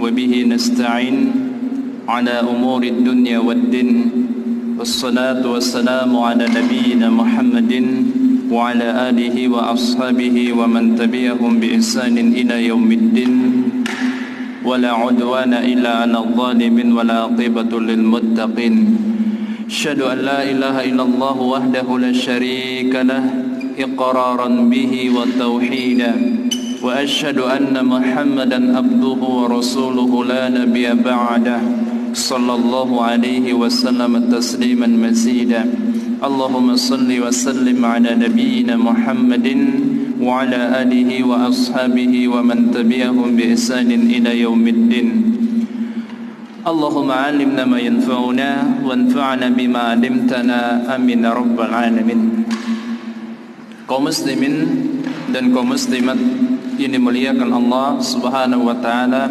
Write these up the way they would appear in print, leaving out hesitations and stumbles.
وبه نستعين على أمور الدنيا والدين والصلاة والسلام على نبينا محمد وعلى آله وأصحابه ومن تبعهم بإحسان إلى يوم الدين ولا عدوان إلا على الظالمين ولا عاقبة للمتقين أشهد أن لا إله إلا الله وحده لا شريك له إقرارا به وتوحيدا وأشهد أن محمدا عبده ورسوله لا نبي بعده صلى الله عليه وسلم تسليما مزيدا اللهم صل وسلم على نبينا محمد وعلى آله وأصحابه ومن تبعهم بإحسان إلى يوم الدين اللهم علمنا ما ينفعنا وانفعنا بما علمتنا آمين رب العالمين. Kaum muslimin dan kaum muslimat yang dimuliakan Allah Subhanahu wa taala,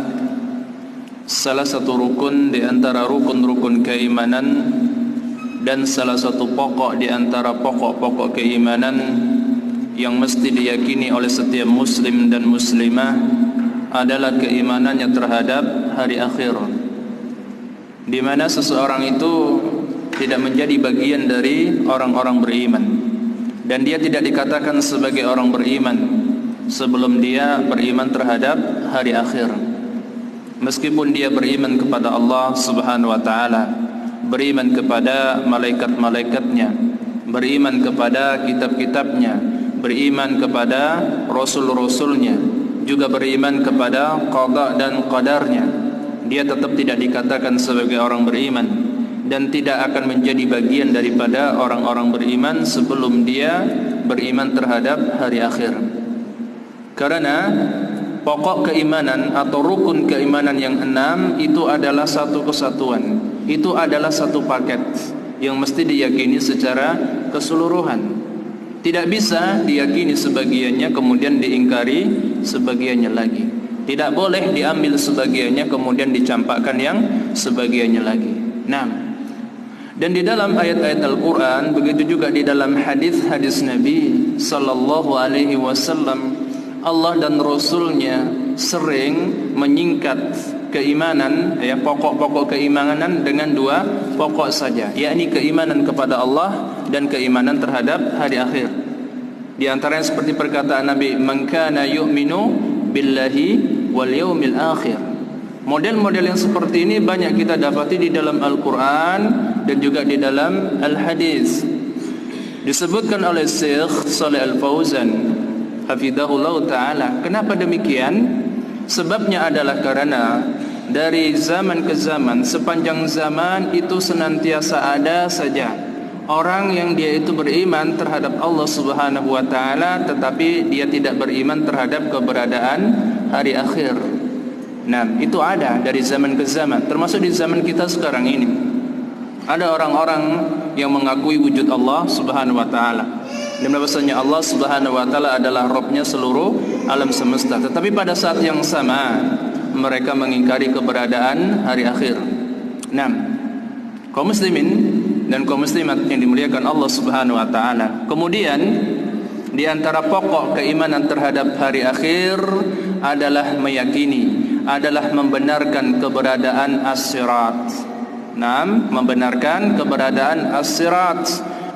salah satu rukun di antara rukun-rukun keimanan dan salah satu pokok di antara pokok-pokok keimanan yang mesti diyakini oleh setiap muslim dan muslimah adalah keimanannya terhadap hari akhir, di mana seseorang itu tidak menjadi bagian dari orang-orang beriman dan dia tidak dikatakan sebagai orang beriman sebelum dia beriman terhadap hari akhir. Meskipun dia beriman kepada Allah Subhanahu wa taala, beriman kepada malaikat-malaikatnya, beriman kepada kitab-kitabnya, beriman kepada rasul-rasulnya, juga beriman kepada qada dan qadarnya, dia tetap tidak dikatakan sebagai orang beriman dan tidak akan menjadi bagian daripada orang-orang beriman sebelum dia beriman terhadap hari akhir. Karena pokok keimanan atau rukun keimanan yang 6 itu adalah satu kesatuan, itu adalah satu paket yang mesti diyakini secara keseluruhan. Tidak bisa diyakini sebagiannya kemudian diingkari sebagiannya lagi. Tidak boleh diambil sebagiannya kemudian dicampakkan yang sebagiannya lagi. Nah, dan di dalam ayat-ayat Al-Quran, begitu juga di dalam hadis-hadis Nabi Sallallahu Alaihi Wasallam, Allah dan Rasulnya sering menyingkat keimanan, ya, pokok-pokok keimanan dengan 2 pokok saja, yakni keimanan kepada Allah dan keimanan terhadap hari akhir. Di antaranya seperti perkataan Nabi, "Man kana yu'minu billahi wal yaumil akhir." Model-model yang seperti ini banyak kita dapati di dalam Al-Quran dan juga di dalam Al-Hadis. Disebutkan oleh Syekh Shalih Al-Fauzan hafizahullah ta'ala. Kenapa demikian? Sebabnya adalah karena dari zaman ke zaman, sepanjang zaman itu senantiasa ada saja orang yang dia itu beriman terhadap Allah Subhanahu wa ta'ala, tetapi dia tidak beriman terhadap keberadaan hari akhir. Nah, itu ada dari zaman ke zaman, termasuk di zaman kita sekarang ini. Ada orang-orang yang mengakui wujud Allah Subhanahu wa ta'ala dan bahwasanya Allah Subhanahu wa ta'ala adalah Rabbnya seluruh alam semesta, tetapi pada saat yang sama mereka mengingkari keberadaan hari akhir. Nah, kaum muslimin dan kaum muslimat yang dimuliakan Allah Subhanahu wa ta'ala, kemudian di antara pokok keimanan terhadap hari akhir adalah meyakini, adalah membenarkan keberadaan as-sirat. Nah, membenarkan keberadaan as-sirat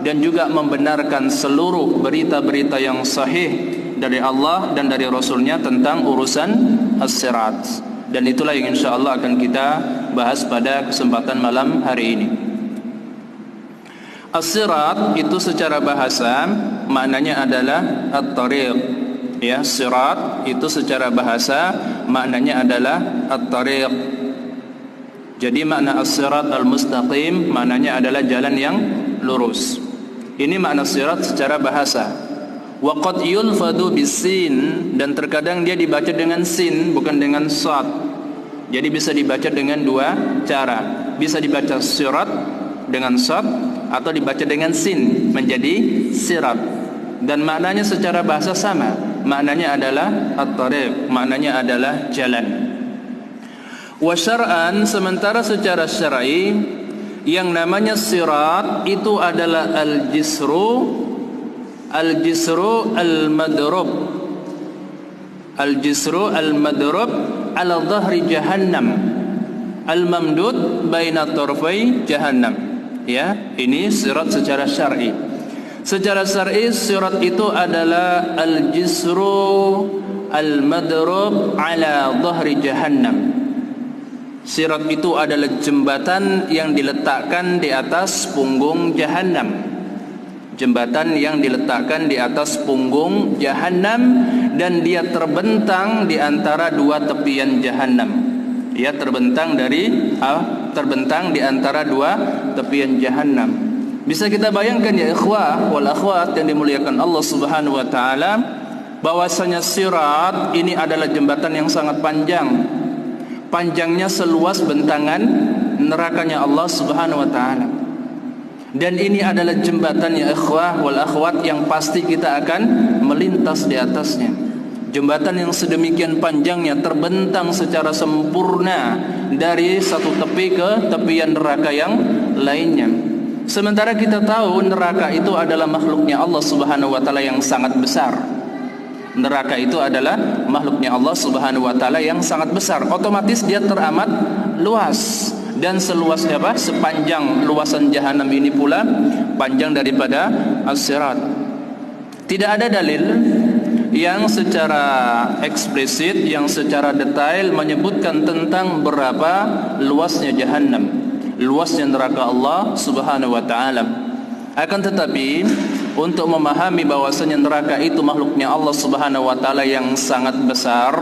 dan juga membenarkan seluruh berita-berita yang sahih dari Allah dan dari Rasulnya tentang urusan as-sirat. Dan itulah yang insyaAllah akan kita bahas pada kesempatan malam hari ini. As-sirat itu secara bahasa maknanya adalah at-tariq. Ya, sirat itu secara bahasa maknanya adalah at-tariq. Jadi makna as-sirat al-mustaqim maknanya adalah jalan yang lurus. Ini makna sirat secara bahasa. Wa qad yulfadu bisin, dan terkadang dia dibaca dengan sin bukan dengan sad. Jadi bisa dibaca dengan 2 cara. Bisa dibaca sirat dengan sad atau dibaca dengan sin menjadi sirat. Dan maknanya secara bahasa sama. Maknanya adalah at-tariq, maknanya adalah jalan. Wa syar'an, sementara secara syar'i yang namanya sirat itu adalah al-jisru al-madrub. Al-jisru al-madrub ala dhahri jahannam al-mamdud baina tarfai jahannam. Ya, ini sirat secara syar'i. Secara syar'i sirat itu adalah al-jisru al-madrub ala dhahri jahannam. Sirat itu adalah jembatan yang diletakkan di atas punggung jahannam. Jembatan yang diletakkan di atas punggung jahannam, dan dia terbentang di antara dua tepian jahannam. Ia terbentang di antara dua tepian jahannam. Bisa kita bayangkan ya ikhwah wal akhwat yang dimuliakan Allah Subhanahu wa taala, bahwasanya sirat ini adalah jembatan yang sangat panjang. Panjangnya seluas bentangan nerakanya Allah Subhanahu wa taala. Dan ini adalah jembatan ya ikhwah wal akhwat yang pasti kita akan melintas di atasnya. Jembatan yang sedemikian panjangnya terbentang secara sempurna dari satu tepi ke tepian neraka yang lainnya. Sementara kita tahu neraka itu adalah makhluknya Allah Subhanahu wa taala yang sangat besar. Neraka itu adalah makhluknya Allah Subhanahu wa taala yang sangat besar. Otomatis dia teramat luas. Dan seluas apa? Sepanjang luasan jahanam ini pula panjang daripada as-sirat. Tidak ada dalil yang secara eksplisit, yang secara detail menyebutkan tentang berapa luasnya jahanam, luasnya neraka Allah Subhanahu wa taala. Akan tetapi untuk memahami bahwasanya neraka itu makhluknya Allah Subhanahu wa taala yang sangat besar,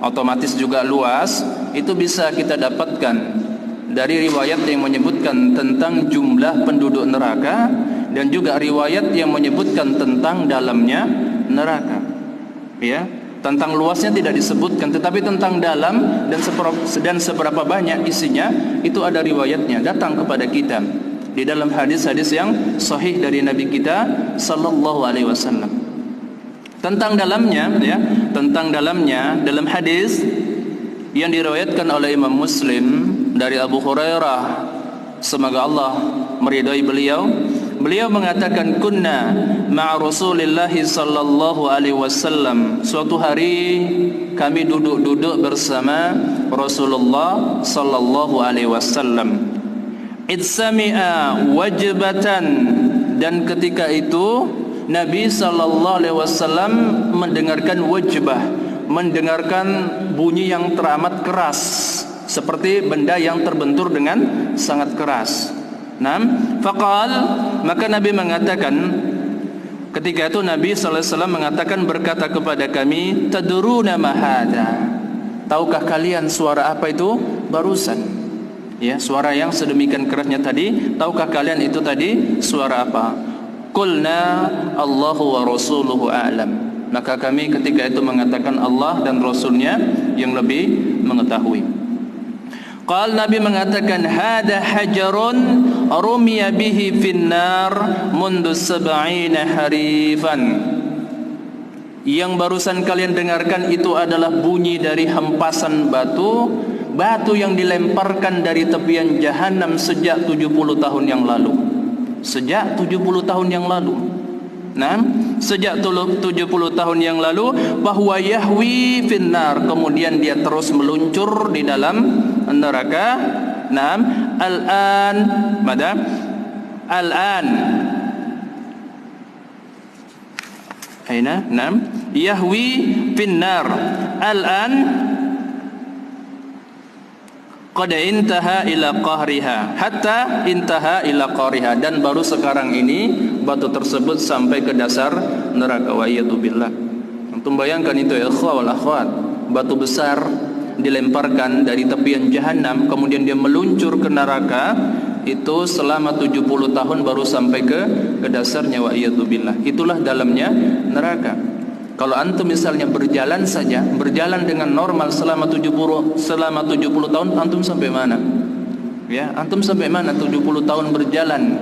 otomatis juga luas, itu bisa kita dapatkan dari riwayat yang menyebutkan tentang jumlah penduduk neraka, dan juga riwayat yang menyebutkan tentang dalamnya neraka. Ya, tentang luasnya tidak disebutkan, tetapi tentang dalam dan seberapa banyak isinya itu ada riwayatnya datang kepada kita di dalam hadis-hadis yang sahih dari Nabi kita sallallahu alaihi wasallam. Tentang dalamnya, ya, tentang dalamnya dalam hadis yang diriwayatkan oleh Imam Muslim dari Abu Hurairah, semoga Allah meridai beliau. Beliau mengatakan, kunna ma'a Rasulillah sallallahu alaihi wasallam. Suatu hari kami duduk-duduk bersama Rasulullah sallallahu alaihi wasallam. Idsami'a wajbatan, dan ketika itu Nabi sallallahu alaihi wasallam mendengarkan wajbah, mendengarkan bunyi yang teramat keras, seperti benda yang terbentur dengan sangat keras. Faqal, maka Nabi mengatakan, ketika itu Nabi sallallahu alaihi wasallam mengatakan, berkata kepada kami, tadruna ma hadza? Tahukah kalian suara apa itu barusan? Ya, suara yang sedemikian kerasnya tadi, tahukah kalian itu tadi suara apa? Qulna Allahu wa rasuluhu a'lam. Maka kami ketika itu mengatakan Allah dan Rasulnya yang lebih mengetahui. Qal, Nabi mengatakan, hada hajarun rumiya bihi finnar mundu sab'ina harifan. Yang barusan kalian dengarkan itu adalah bunyi dari hempasan batu, batu yang dilemparkan dari tepian jahanam sejak 70 tahun yang lalu. Sejak 70 tahun yang lalu. Sejak 70 tahun yang lalu, bahwa yahwi finnar, kemudian dia terus meluncur di dalam neraka. Al-an, mada? Al-an. Aina? Yahwi finnar. Al-an qad intaha ila qahriha, hatta intaha ila qahriha, dan baru sekarang ini batu tersebut sampai ke dasar neraka. Wa iyadzubillah. Antum bayangkan itu ya ikhwah wal akhwat, batu besar dilemparkan dari tepian jahanam, kemudian dia meluncur ke neraka, itu selama 70 tahun baru sampai ke dasarnya. Wa iyadzubillah. Itulah dalamnya neraka. Kalau antum misalnya berjalan saja, berjalan dengan normal selama 70 tahun, antum sampai mana? Ya, antum sampai mana 70 tahun berjalan?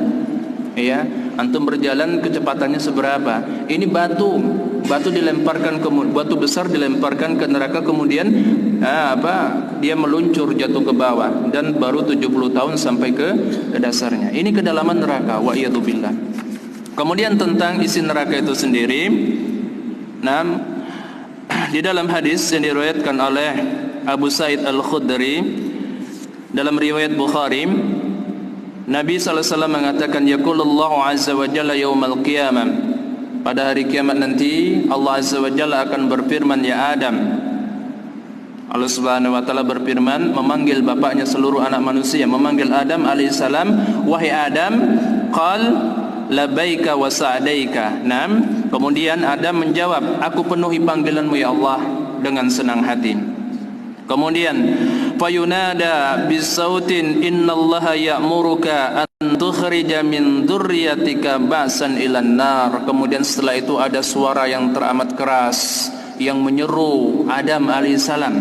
Ya, antum berjalan kecepatannya seberapa? Ini batu dilemparkan ke batu besar dilemparkan ke neraka, kemudian dia meluncur jatuh ke bawah, dan baru 70 tahun sampai ke dasarnya. Ini kedalaman neraka. Wa iyadzubillah. Kemudian tentang isi neraka itu sendiri, Di dalam hadis yang diriwayatkan oleh Abu Sa'id Al-Khudri dalam riwayat Bukhari, Nabi SAW mengatakan, yaqulullahu azza wa jalla yaumal qiyamah, pada hari kiamat nanti Allah azza wa jalla akan berfirman, ya Adam. Allah Subhanahu wa taala berfirman, memanggil bapaknya seluruh anak manusia, memanggil Adam alaihissalam, wahai Adam. Qal labbaika wa sa'daika. Naam. Kemudian Adam menjawab, aku penuhi panggilanmu ya Allah dengan senang hati. Kemudian fayunada bisautin innallaha ya'muruka an tukhrija min dzurriyyatika ba'san ilan nar. Kemudian setelah itu ada suara yang teramat keras yang menyeru Adam alaihissalam.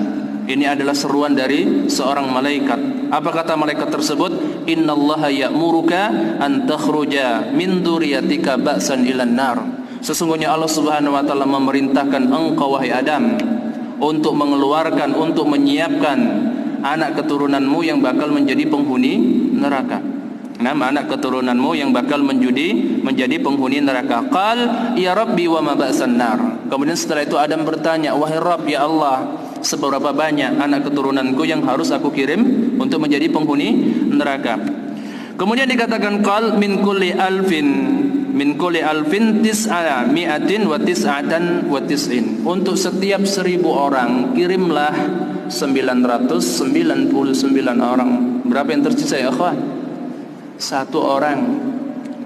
Ini adalah seruan dari seorang malaikat. Apa kata malaikat tersebut? Innallaha ya'muruka an takhruja min dzurriyyatika ba'san ilan nar. Sesungguhnya Allah Subhanahu wa taala memerintahkan engkau wahai Adam untuk mengeluarkan, untuk menyiapkan anak keturunanmu yang bakal menjadi penghuni neraka. Anak keturunanmu yang bakal menjadi penghuni neraka. Qal ya Rabbi wa ma ba'san nar. Kemudian setelah itu Adam bertanya, wahai Rabb, ya Allah, seberapa banyak anak keturunanku yang harus aku kirim untuk menjadi penghuni neraka? Kemudian dikatakan qal min kulli alfin tis'a mi'atin wa tis'atan wa tis'in. Untuk setiap 1000 orang kirimlah 999 orang. Berapa yang tersisa ya akhwan? 1 orang.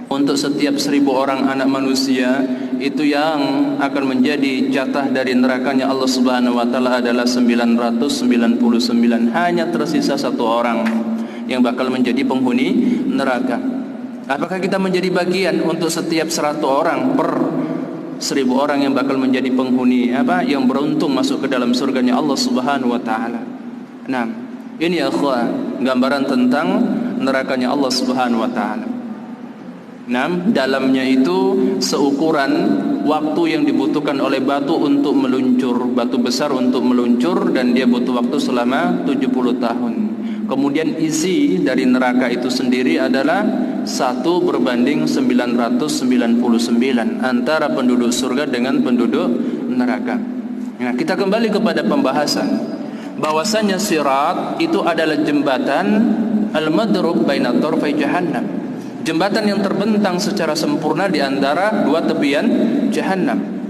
Untuk setiap 1000 orang anak manusia, itu yang akan menjadi jatah dari nerakanya Allah Subhanahu wa taala adalah 999. Hanya tersisa 1 orang yang bakal menjadi penghuni neraka. Apakah kita menjadi bagian untuk setiap 100 orang per 1000 orang yang bakal menjadi penghuni yang beruntung masuk ke dalam surganya Allah Subhanahu wa taala? Nah, ini ya akhwan, gambaran tentang nerakanya Allah Subhanahu wa taala. Nah, dalamnya itu seukuran waktu yang dibutuhkan oleh batu untuk meluncur, batu besar untuk meluncur, dan dia butuh waktu selama 70 tahun. Kemudian isi dari neraka itu sendiri adalah 1 berbanding 999 antara penduduk surga dengan penduduk neraka. Nah, kita kembali kepada pembahasan bahwasanya sirat itu adalah jembatan al-madrub baina tarfai jahannam, jembatan yang terbentang secara sempurna di antara 2 tepian jahannam.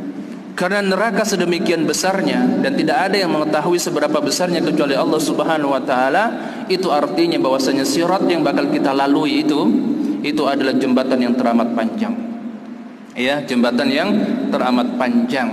Karena neraka sedemikian besarnya dan tidak ada yang mengetahui seberapa besarnya kecuali Allah Subhanahu wa taala, itu artinya bahwasanya sirat yang bakal kita lalui itu adalah jembatan yang teramat panjang. Ya, jembatan yang teramat panjang.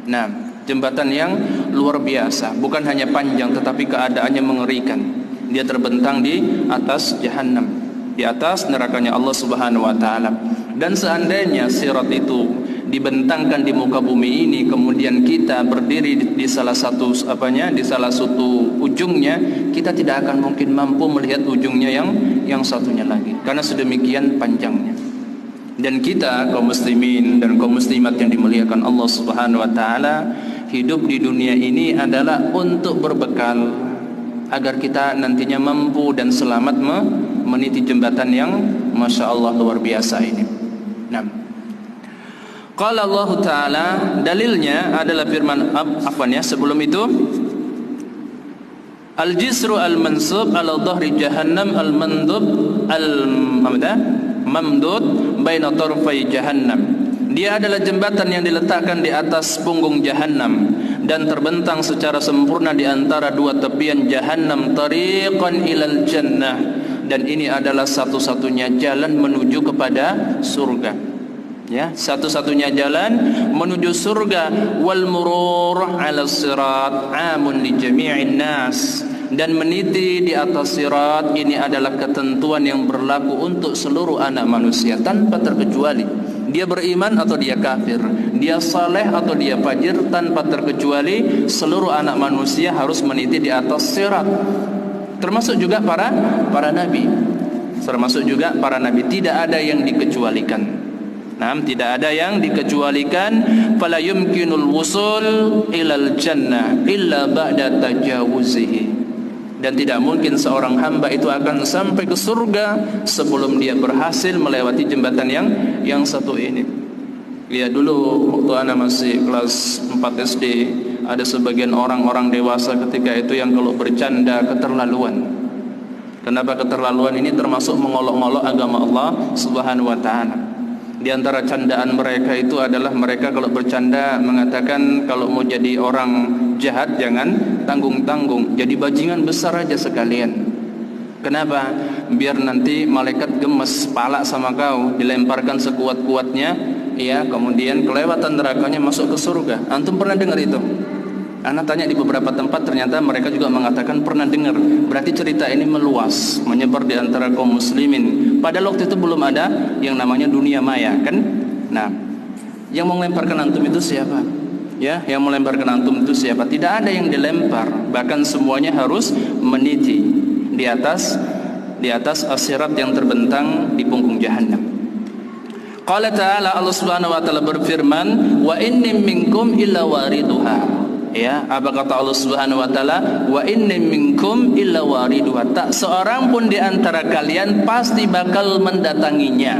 Nah, jembatan yang luar biasa, bukan hanya panjang tetapi keadaannya mengerikan. Dia terbentang di atas jahannam, di atas nerakanya Allah Subhanahu wa taala. Dan seandainya sirat itu dibentangkan di muka bumi ini, kemudian kita berdiri di salah satu di salah satu ujungnya, kita tidak akan mungkin mampu melihat ujungnya yang satunya lagi, karena sedemikian panjangnya. Dan kita kaum muslimin dan kaum muslimat yang dimuliakan Allah Subhanahu wa taala, hidup di dunia ini adalah untuk berbekal agar kita nantinya mampu dan selamat meniti jembatan yang Masya Allah luar biasa ini. Nah, qala Allah Ta'ala, dalilnya adalah firman sebelum itu, al-jisru al-mansub ala dhahri jahannam al-mandub al-mamdud baina tarfai jahannam. Dia adalah jembatan yang diletakkan di atas punggung jahannam dan terbentang secara sempurna di antara 2 tepian jahannam, tariqan ilal jannah, dan ini adalah satu-satunya jalan menuju kepada surga. Ya, satu-satunya jalan menuju surga. Wal murur 'ala sirat 'amun li jami'in nas, dan meniti di atas sirat ini adalah ketentuan yang berlaku untuk seluruh anak manusia tanpa terkecuali. Dia beriman atau dia kafir, dia saleh atau dia fajir, tanpa terkecuali seluruh anak manusia harus meniti di atas sirat. Termasuk juga para nabi. Termasuk juga para nabi, tidak ada yang dikecualikan. Nah, tidak ada yang dikecualikan. Fala yumkinul wusul ilal jannah illa ba'da tajawuzihi. Dan tidak mungkin seorang hamba itu akan sampai ke surga sebelum dia berhasil melewati jembatan yang satu ini. Lihat dulu waktu anak masih kelas 4 SD ada sebagian orang-orang dewasa ketika itu yang kalau bercanda keterlaluan. Kenapa keterlaluan? Ini termasuk mengolok-olok agama Allah Subhanahu wa taala. Di antara candaan mereka itu adalah mereka kalau bercanda mengatakan kalau mau jadi orang jahat jangan tanggung-tanggung, jadi bajingan besar aja sekalian. Kenapa? Biar nanti malaikat gemes palak sama kau, dilemparkan sekuat-kuatnya, ya, kemudian kelewatan nerakanya masuk ke surga. Antum pernah dengar itu? Anak tanya di beberapa tempat, ternyata mereka juga mengatakan pernah dengar. Berarti cerita ini meluas, menyebar di antara kaum muslimin. Padahal waktu itu belum ada yang namanya dunia maya, kan? Nah, yang melemparkan antum itu siapa? Ya, yang melemparkan antum itu siapa? Tidak ada yang dilempar, bahkan semuanya harus meniti di atas as-sirat yang terbentang di punggung jahannam. Qala ta'ala, Allah Subhanahu wa taala berfirman, "Wa inni minkum illa wariduha." Ya, apa kata Allah Subhanahu wa taala? Wa inni minkum illa wariduha. Tak seorang pun di antara kalian pasti bakal mendatanginya.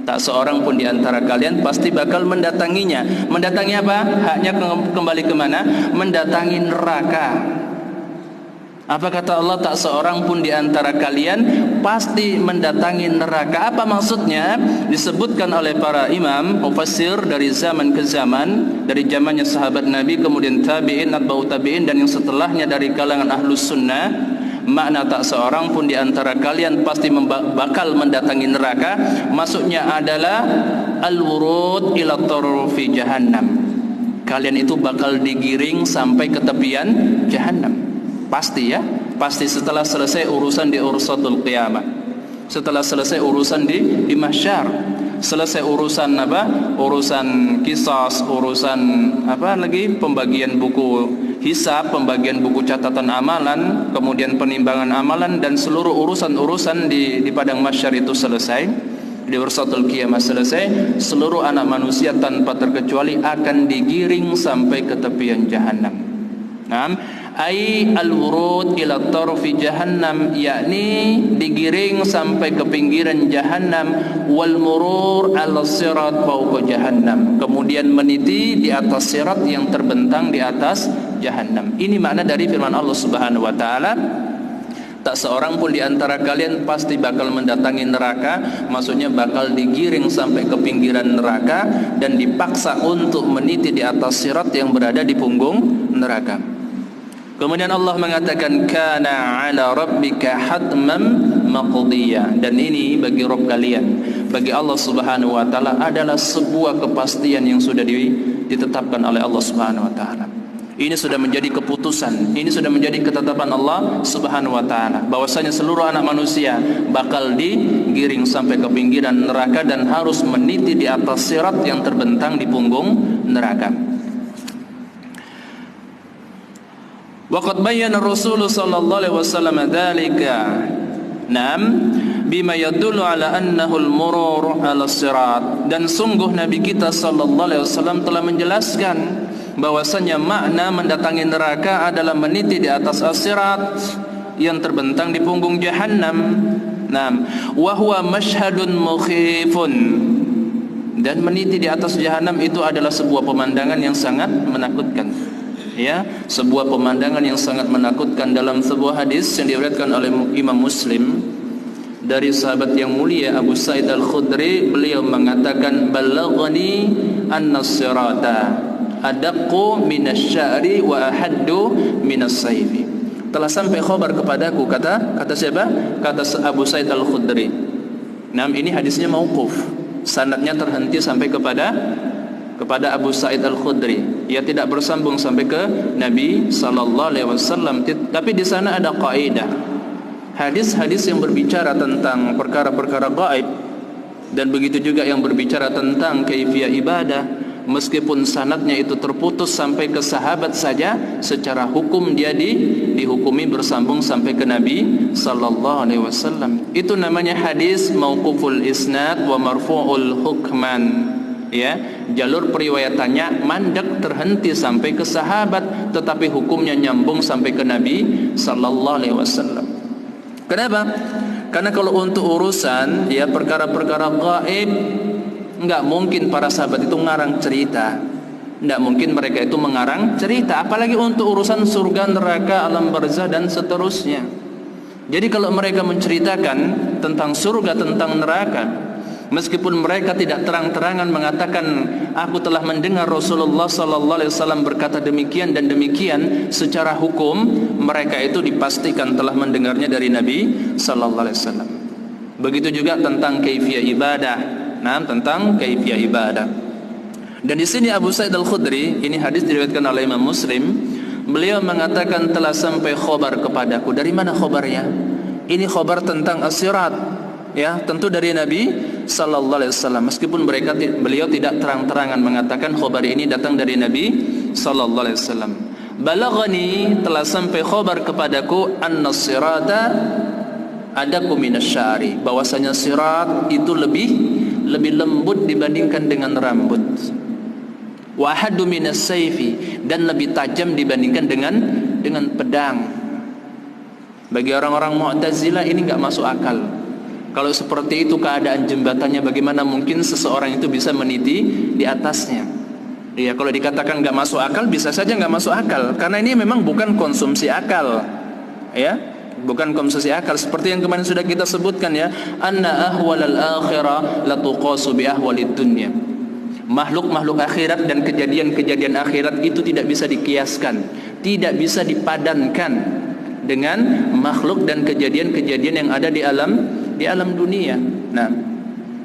Tak seorang pun di antara kalian pasti bakal mendatanginya. Mendatangi apa? Haknya kembali ke mana? Mendatangi neraka. Apa kata Allah? Tak seorang pun di antara kalian pasti mendatangi neraka. Apa maksudnya? Disebutkan oleh para imam mufassir dari zaman ke zaman, dari zamannya sahabat Nabi, kemudian tabi'in, atba'ut tabi'in, dan yang setelahnya dari kalangan ahlus sunnah. Makna tak seorang pun di antara kalian pasti bakal mendatangi neraka, maksudnya adalah al-wurud ila tarfi jahannam. Kalian itu bakal digiring sampai ke tepian jahannam. Pasti, ya, pasti setelah selesai urusan di ursatul qiyamah, setelah selesai urusan di mahsyar, selesai urusan apa? Urusan qisas, urusan apa lagi? Pembagian buku hisab, pembagian buku catatan amalan, kemudian penimbangan amalan, dan seluruh urusan-urusan di padang mahsyar itu selesai, di ursatul qiyamah selesai. Seluruh anak manusia tanpa terkecuali akan digiring sampai ke tepian jahannam. Ai al-wurud ila tarfi jahannam, yakni digiring sampai ke pinggiran jahannam, wal murur ala sirat fawqa jahannam, kemudian meniti di atas sirat yang terbentang di atas jahannam. Ini makna dari firman Allah Subhanahu wa taala, tak seorang pun di antara kalian pasti bakal mendatangi neraka, maksudnya bakal digiring sampai ke pinggiran neraka dan dipaksa untuk meniti di atas sirat yang berada di punggung neraka. Kemudian Allah mengatakan, kana ala rabbika hatman maqdiya, dan ini bagi Rabb kalian, bagi Allah Subhanahu wa taala adalah sebuah kepastian yang sudah ditetapkan oleh Allah Subhanahu wa taala. Ini sudah menjadi keputusan, ini sudah menjadi ketetapan Allah Subhanahu wa taala, bahwasanya seluruh anak manusia bakal digiring sampai ke pinggiran neraka dan harus meniti di atas sirat yang terbentang di punggung neraka. Waqad bayyana Rasulullah sallallahu alaihi wasallam dzalika, bima yadullu ala annahu al-murur ala sirat, dan sungguh Nabi kita sallallahu alaihi wasallam telah menjelaskan bahwasanya makna mendatangi neraka adalah meniti di atas as-sirat yang terbentang di punggung jahannam. Wa huwa mashhadun mukhifun, dan meniti di atas jahannam itu adalah sebuah pemandangan yang sangat menakutkan. Ya, sebuah pemandangan yang sangat menakutkan. Dalam sebuah hadis yang diriwayatkan oleh Imam Muslim dari sahabat yang mulia Abu Sa'id Al-Khudri, beliau mengatakan, balaghani anna as-sirata adaqqu minasy-sya'ri wa ahaddu minas-sayfi. Telah sampai khabar kepadaku, kata siapa? Kata Abu Sa'id Al-Khudri. Ini hadisnya mauquf, sanadnya terhenti sampai kepada Abu Sa'id Al-Khudri. Ia tidak bersambung sampai ke Nabi sallallahu alaihi wasallam. Tapi di sana ada kaidah. Hadis-hadis yang berbicara tentang perkara-perkara gaib, dan begitu juga yang berbicara tentang kaifiyah ibadah, meskipun sanadnya itu terputus sampai ke sahabat saja, secara hukum dia dihukumi bersambung sampai ke Nabi sallallahu alaihi wasallam. Itu namanya hadis mauquful isnad wa marfu'ul hukman. Ya, jalur periwayatannya mandek, terhenti sampai ke sahabat, tetapi hukumnya nyambung sampai ke Nabi sallallahu alaihi wasallam. Kenapa? Karena kalau untuk urusan ya perkara-perkara gaib, enggak mungkin para sahabat itu ngarang cerita. Tidak mungkin mereka itu mengarang cerita, apalagi untuk urusan surga, neraka, alam barzah dan seterusnya. Jadi kalau mereka menceritakan tentang surga, tentang neraka, meskipun mereka tidak terang-terangan mengatakan aku telah mendengar Rasulullah sallallahu alaihi wasallam berkata demikian dan demikian, secara hukum mereka itu dipastikan telah mendengarnya dari Nabi sallallahu alaihi wasallam. Begitu juga tentang kaifiyah ibadah. Nah, tentang kaifiyah ibadah. Dan di sini Abu Sa'id Al-Khudri, ini hadis diriwayatkan oleh Imam Muslim, beliau mengatakan telah sampai khobar kepadaku. Dari mana khobarnya? Ini khobar tentang as-sirat, ya, tentu dari Nabi sallallahu alaihi wasallam. Meskipun beliau tidak terang-terangan mengatakan khobar ini datang dari Nabi sallallahu alaihi wasallam. Balaghani, telah sampai khobar kepadaku, annas-sirata adaku minasyari, bahwasanya sirat itu lebih lembut dibandingkan dengan rambut. Wa ahaddu minas sayfi, dan lebih tajam dibandingkan dengan pedang. Bagi orang-orang Mu'tazilah ini enggak masuk akal. Kalau seperti itu keadaan jembatannya, bagaimana mungkin seseorang itu bisa meniti di atasnya? Ya, kalau dikatakan enggak masuk akal, bisa saja enggak masuk akal, karena ini memang bukan konsumsi akal. Ya, bukan konsumsi akal, seperti yang kemarin sudah kita sebutkan, ya, anna ahwalal akhirah la tuqasu bi ahwalid dunya. Makhluk-makhluk akhirat dan kejadian-kejadian akhirat itu tidak bisa dikiaskan, tidak bisa dipadankan dengan makhluk dan kejadian-kejadian yang ada di alam dunia. Nah,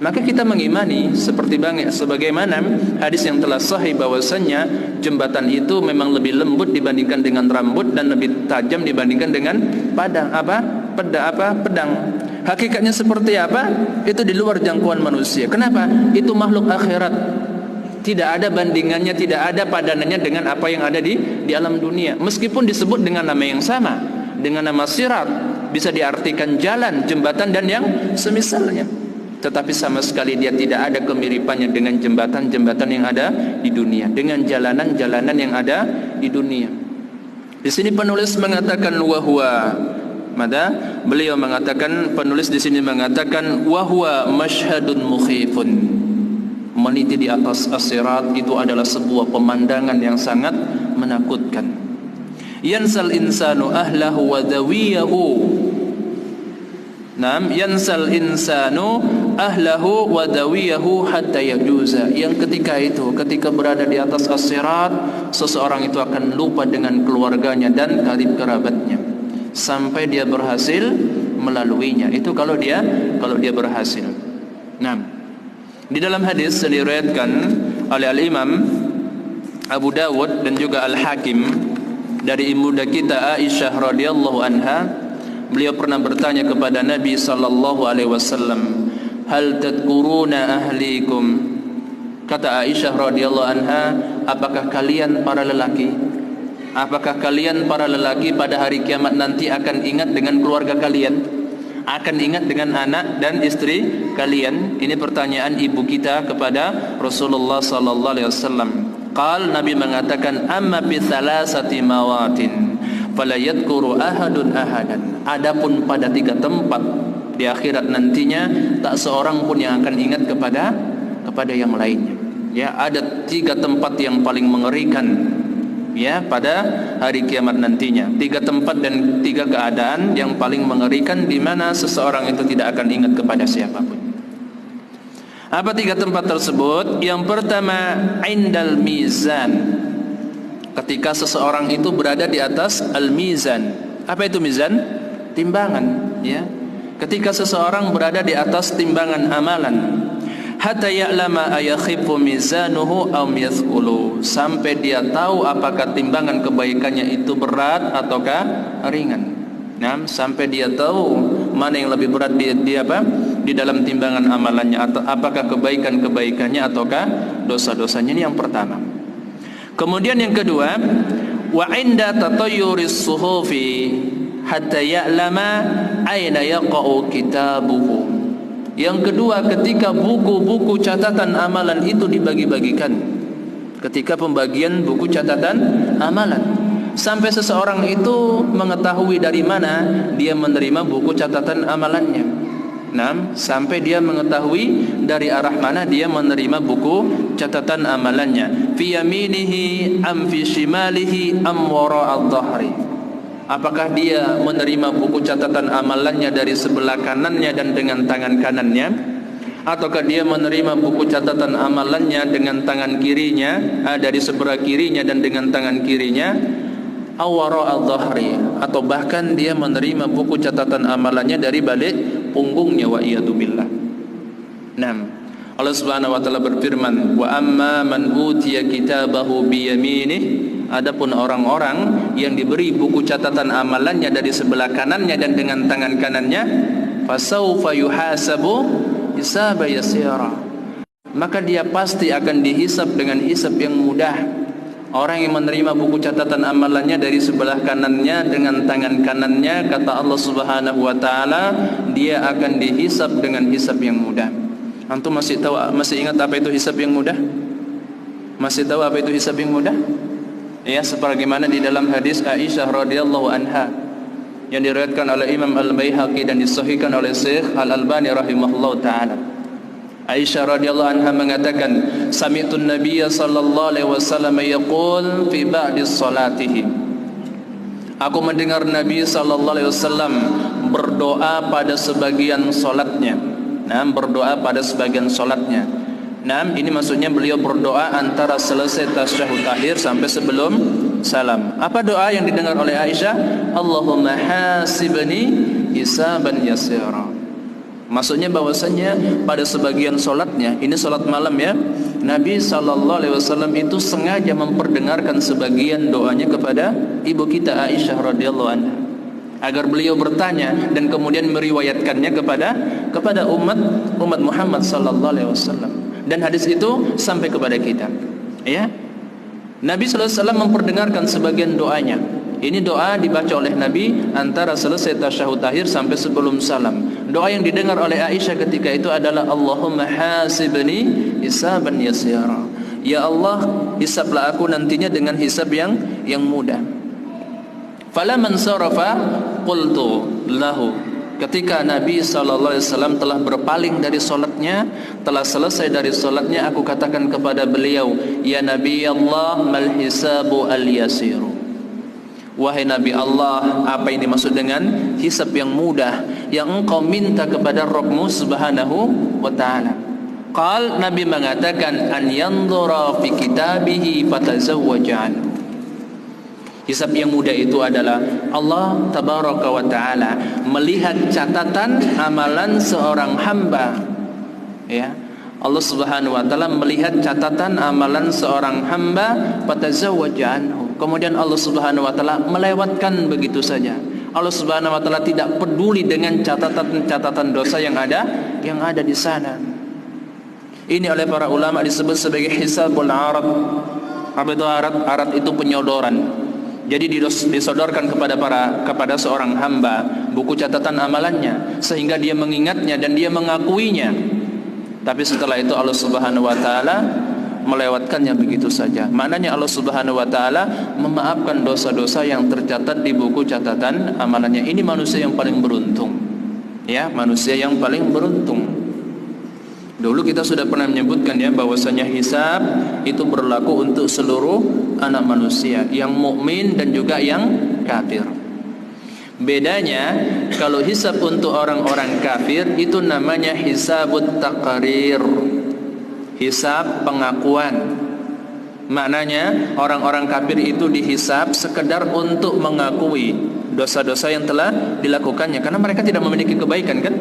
maka kita mengimani sebagaimana hadis yang telah sahih bahwasannya jembatan itu memang lebih lembut dibandingkan dengan rambut dan lebih tajam dibandingkan dengan pedang. Hakikatnya seperti apa? Itu di luar jangkauan manusia. Kenapa? Itu makhluk akhirat. Tidak ada bandingannya, tidak ada padanannya dengan apa yang ada di alam dunia. Meskipun disebut dengan nama yang sama, dengan nama sirat, bisa diartikan jalan, jembatan dan yang semisalnya. Tetapi sama sekali dia tidak ada kemiripannya dengan jembatan-jembatan yang ada di dunia, dengan jalanan-jalanan yang ada di dunia. Di sini penulis mengatakan wahwa, maka beliau mengatakan, penulis di sini mengatakan wahwa masyhadun mukhifun. Meniti di atas as-sirat itu adalah sebuah pemandangan yang sangat menakutkan. Yansal insanu ahlahu wa dawiyahu. Naam, yansal insanu ahlahu wa dawiyahu hatta yajuza. Yang ketika berada di atas as-sirat, seseorang itu akan lupa dengan keluarganya dan karib kerabatnya sampai dia berhasil melaluinya. Itu kalau dia berhasil. Nah, di dalam hadis yang diriwayatkan oleh Al-Imam Abu Dawud dan juga Al-Hakim dari ibunda kita Aisyah radhiyallahu anha, beliau pernah bertanya kepada Nabi sallallahu alaihi wasallam, "Hal tadkuruna ahlikum?" Kata Aisyah radhiyallahu anha, apakah kalian para lelaki pada hari kiamat nanti akan ingat dengan keluarga kalian? Akan ingat dengan anak dan istri kalian? Ini pertanyaan ibu kita kepada Rasulullah sallallahu alaihi wasallam. Qal, Nabi mengatakan, amma bi thalathati mawatin fala yadhkuru ahadun ahadan. Adapun pada 3 tempat di akhirat nantinya, tak seorang pun yang akan ingat kepada yang lainnya. Ya, ada 3 tempat yang paling mengerikan, ya, pada hari kiamat nantinya. 3 tempat dan 3 keadaan yang paling mengerikan, di mana seseorang itu tidak akan ingat kepada siapapun. Apa 3 tempat tersebut? Yang pertama, indal mizan. Ketika seseorang itu berada di atas al-mizan. Apa itu mizan? Timbangan, ya. Ketika seseorang berada di atas timbangan amalan, hatta ya'lama ayakhifu mizanuhu aw yathqulu, sampai dia tahu apakah timbangan kebaikannya itu berat ataukah ringan. Nah, sampai dia tahu mana yang lebih berat di dalam timbangan amalannya, atau apakah kebaikannya ataukah dosa-dosanya. Ini yang pertama. Kemudian yang kedua, wa inda tatayyuris suhufi hatta ya'lama aina yaqa'u kitabuhu. Yang kedua, ketika buku-buku catatan amalan itu dibagi-bagikan, ketika pembagian buku catatan amalan, sampai seseorang itu mengetahui dari mana dia menerima buku catatan amalannya. sampai dia mengetahui dari arah mana dia menerima buku catatan amalannya. Fi yaminihi am fi shimalihi am wara'ad dhahri. Apakah dia menerima buku catatan amalannya dari sebelah kanannya dan dengan tangan kanannya, ataukah dia menerima buku catatan amalannya dengan tangan kirinya, dari sebelah kirinya dan dengan tangan kirinya, aw wara'ad dhahri, atau bahkan dia menerima buku catatan amalannya dari balik punggungnya, wa iyadu billah. Allah Subhanahu wa taala berfirman, wa amma man utiya kitabahu bi yaminih. Adapun orang-orang yang diberi buku catatan amalannya dari sebelah kanannya dan dengan tangan kanannya, fasaufa yuhasabu hisaba yasira, maka dia pasti akan dihisab dengan hisab yang mudah. Orang yang menerima buku catatan amalannya dari sebelah kanannya dengan tangan kanannya, kata Allah Subhanahu wa taala, dia akan dihisab dengan hisab yang mudah. Antum masih ingat apa itu hisab yang mudah? Masih tahu apa itu hisab yang mudah? Ya, sebagaimana di dalam hadis Aisyah radhiyallahu anha yang diriwayatkan oleh Imam Al-Baihaqi dan disahihkan oleh Syekh Al-Albani rahimahullahu taala. Aisyah radhiyallahu anha mengatakan, sami'tu an-nabiyya sallallahu alaihi wasallam yaqul fi ba'di salatihi. Aku mendengar Nabi sallallahu alaihi wasallam berdoa pada sebagian salatnya. Berdoa pada sebagian salatnya. Ini maksudnya beliau berdoa antara selesai tasyahud akhir sampai sebelum salam. Apa doa yang didengar oleh Aisyah? Allahumma hasibni hisaban yasira. Maksudnya bahwasanya pada sebagian solatnya, ini solat malam ya, Nabi SAW itu sengaja memperdengarkan sebagian doanya kepada ibu kita Aisyah radhiyallahu anha, agar beliau bertanya dan kemudian meriwayatkannya kepada umat Muhammad SAW. Dan hadis itu sampai kepada kita. Ya, Nabi SAW memperdengarkan sebagian doanya. Ini doa dibaca oleh Nabi antara selesai tasyahud akhir sampai sebelum salam. Doa yang didengar oleh Aisyah ketika itu adalah Allahumma hasibni hisaban yasira. Ya Allah, hisablah aku nantinya dengan hisab yang mudah. Falamman sarafa qultu lahu. Ketika Nabi SAW telah berpaling dari solatnya, telah selesai dari solatnya, aku katakan kepada beliau, ya Nabi Allah, mal hisabu al-yasiru. Wahai Nabi Allah, apa ini maksud dengan hisab yang mudah yang engkau minta kepada Rabbmu Subhanahu wa ta'ala? Qal, Nabi mengatakan, an yanzura fi kitabihi fatazawwaja anhu. Hisab yang mudah itu adalah Allah tabaraka wa ta'ala melihat catatan amalan seorang hamba. Ya, Allah Subhanahu wa ta'ala melihat catatan amalan seorang hamba, fatazawwaja anhu. Kemudian Allah Subhanahu wa ta'ala melewatkan begitu saja. Allah Subhanahu wa ta'ala tidak peduli dengan catatan dosa yang ada di sana. Ini oleh para ulama disebut sebagai hisabul arad. Apa itu arad? Arad itu penyodoran. Jadi disodorkan kepada seorang hamba buku catatan amalannya sehingga dia mengingatnya dan dia mengakuinya. Tapi setelah itu Allah Subhanahu wa taala melewatkannya begitu saja. Maknanya Allah Subhanahu wa taala memaafkan dosa-dosa yang tercatat di buku catatan amalannya. Ini manusia yang paling beruntung. Ya, manusia yang paling beruntung. Dulu kita sudah pernah menyebutkan ya bahwasanya hisab itu berlaku untuk seluruh anak manusia, yang mukmin dan juga yang kafir. Bedanya kalau hisab untuk orang-orang kafir itu namanya hisabut taqrir, hisab pengakuan. Maknanya orang-orang kafir itu dihisab sekedar untuk mengakui dosa-dosa yang telah dilakukannya, karena mereka tidak memiliki kebaikan kan.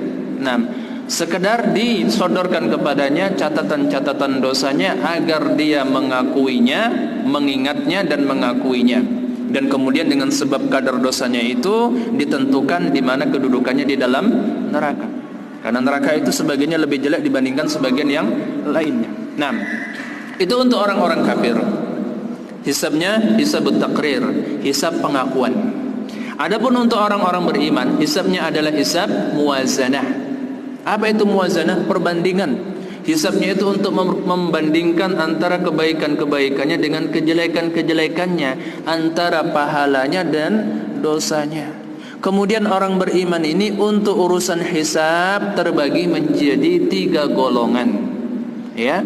Sekedar disodorkan kepadanya catatan-catatan dosanya agar dia mengakuinya, mengingatnya dan mengakuinya. Dan kemudian dengan sebab kadar dosanya itu ditentukan di mana kedudukannya di dalam neraka. Karena neraka itu sebagiannya lebih jelek dibandingkan sebagian yang lainnya. Itu untuk orang-orang kafir. Hisabnya hisabut taqrir, hisab pengakuan. Adapun untuk orang-orang beriman, hisabnya adalah hisab muwazanah. Apa itu muwazanah? Perbandingan. Hisabnya itu untuk membandingkan antara kebaikan-kebaikannya dengan kejelekan-kejelekannya, antara pahalanya dan dosanya. Kemudian orang beriman ini untuk urusan hisab terbagi menjadi 3 golongan. Ya.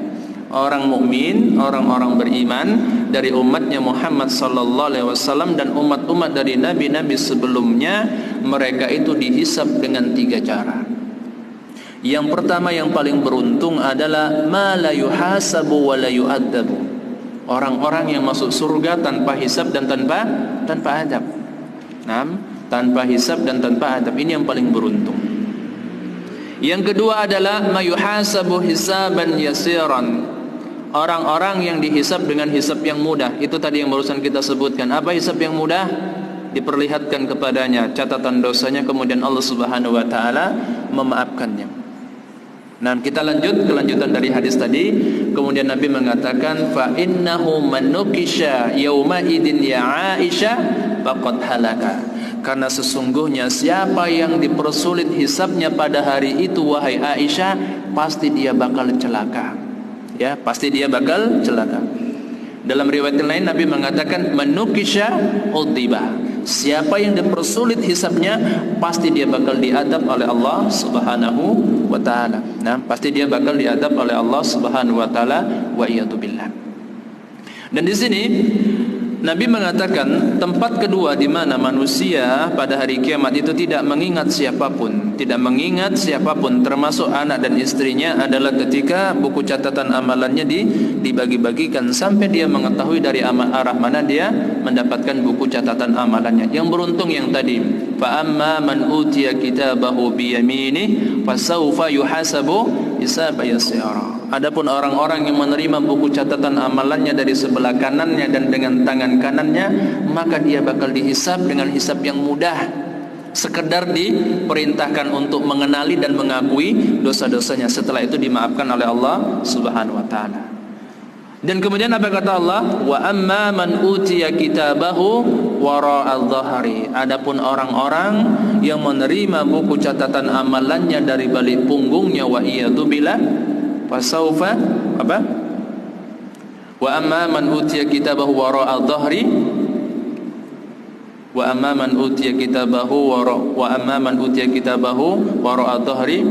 Orang mukmin, orang-orang beriman dari umatnya Muhammad sallallahu alaihi wasallam dan umat-umat dari nabi-nabi sebelumnya, mereka itu dihisab dengan 3 cara. Yang pertama yang paling beruntung adalah ma la yuhasabu wa la yu'adzabu. Orang-orang yang masuk surga tanpa hisab dan tanpa adab. Tanpa hisab dan tanpa adab, ini yang paling beruntung. Yang kedua adalah ma yuhasabu hisaban yasiran. Orang-orang yang dihisab dengan hisab yang mudah. Itu tadi yang barusan kita sebutkan. Apa hisab yang mudah? Diperlihatkan kepadanya catatan dosanya, kemudian Allah Subhanahu wa taala memaafkannya. Nah, kita lanjut kelanjutan dari hadis tadi. Kemudian Nabi mengatakan fa innahu man nukisha yauma idin ya Aisyah faqad halaka. Karena sesungguhnya siapa yang dipersulit hisabnya pada hari itu wahai Aisyah, pasti dia bakal celaka. Ya, pasti dia bakal celaka. Dalam riwayat lain Nabi mengatakan manukisha udiba. Siapa yang dipersulit hisabnya, pasti dia bakal diadab oleh Allah Subhanahu wa taala. Nah, pasti dia bakal diadab oleh Allah Subhanahu wa taala, wa iyadu billah. Dan di sini Nabi mengatakan tempat kedua di mana manusia pada hari kiamat itu tidak mengingat siapapun, termasuk anak dan istrinya, adalah ketika buku catatan amalannya dibagi-bagikan sampai dia mengetahui dari arah mana dia mendapatkan buku catatan amalannya. Yang beruntung yang tadi, fa amma man utiya kitabahu bi yaminih fasawfa yuhasabu hisaban yasira. Adapun orang-orang yang menerima buku catatan amalannya dari sebelah kanannya dan dengan tangan kanannya, maka dia bakal dihisab dengan hisab yang mudah. Sekedar diperintahkan untuk mengenali dan mengakui dosa-dosanya. Setelah itu dimaafkan oleh Allah Subhanahu wa taala. Dan kemudian apa kata Allah? Wa amma man utiya kitabahu wara'a dhahri. Adapun orang-orang yang menerima buku catatan amalannya dari balik punggungnya, wa iyadu billah, fasaufa apa? Wa amma man utiya kitabahu wara'a dhahri wa amma man utiya kitabahu wara'a dhahri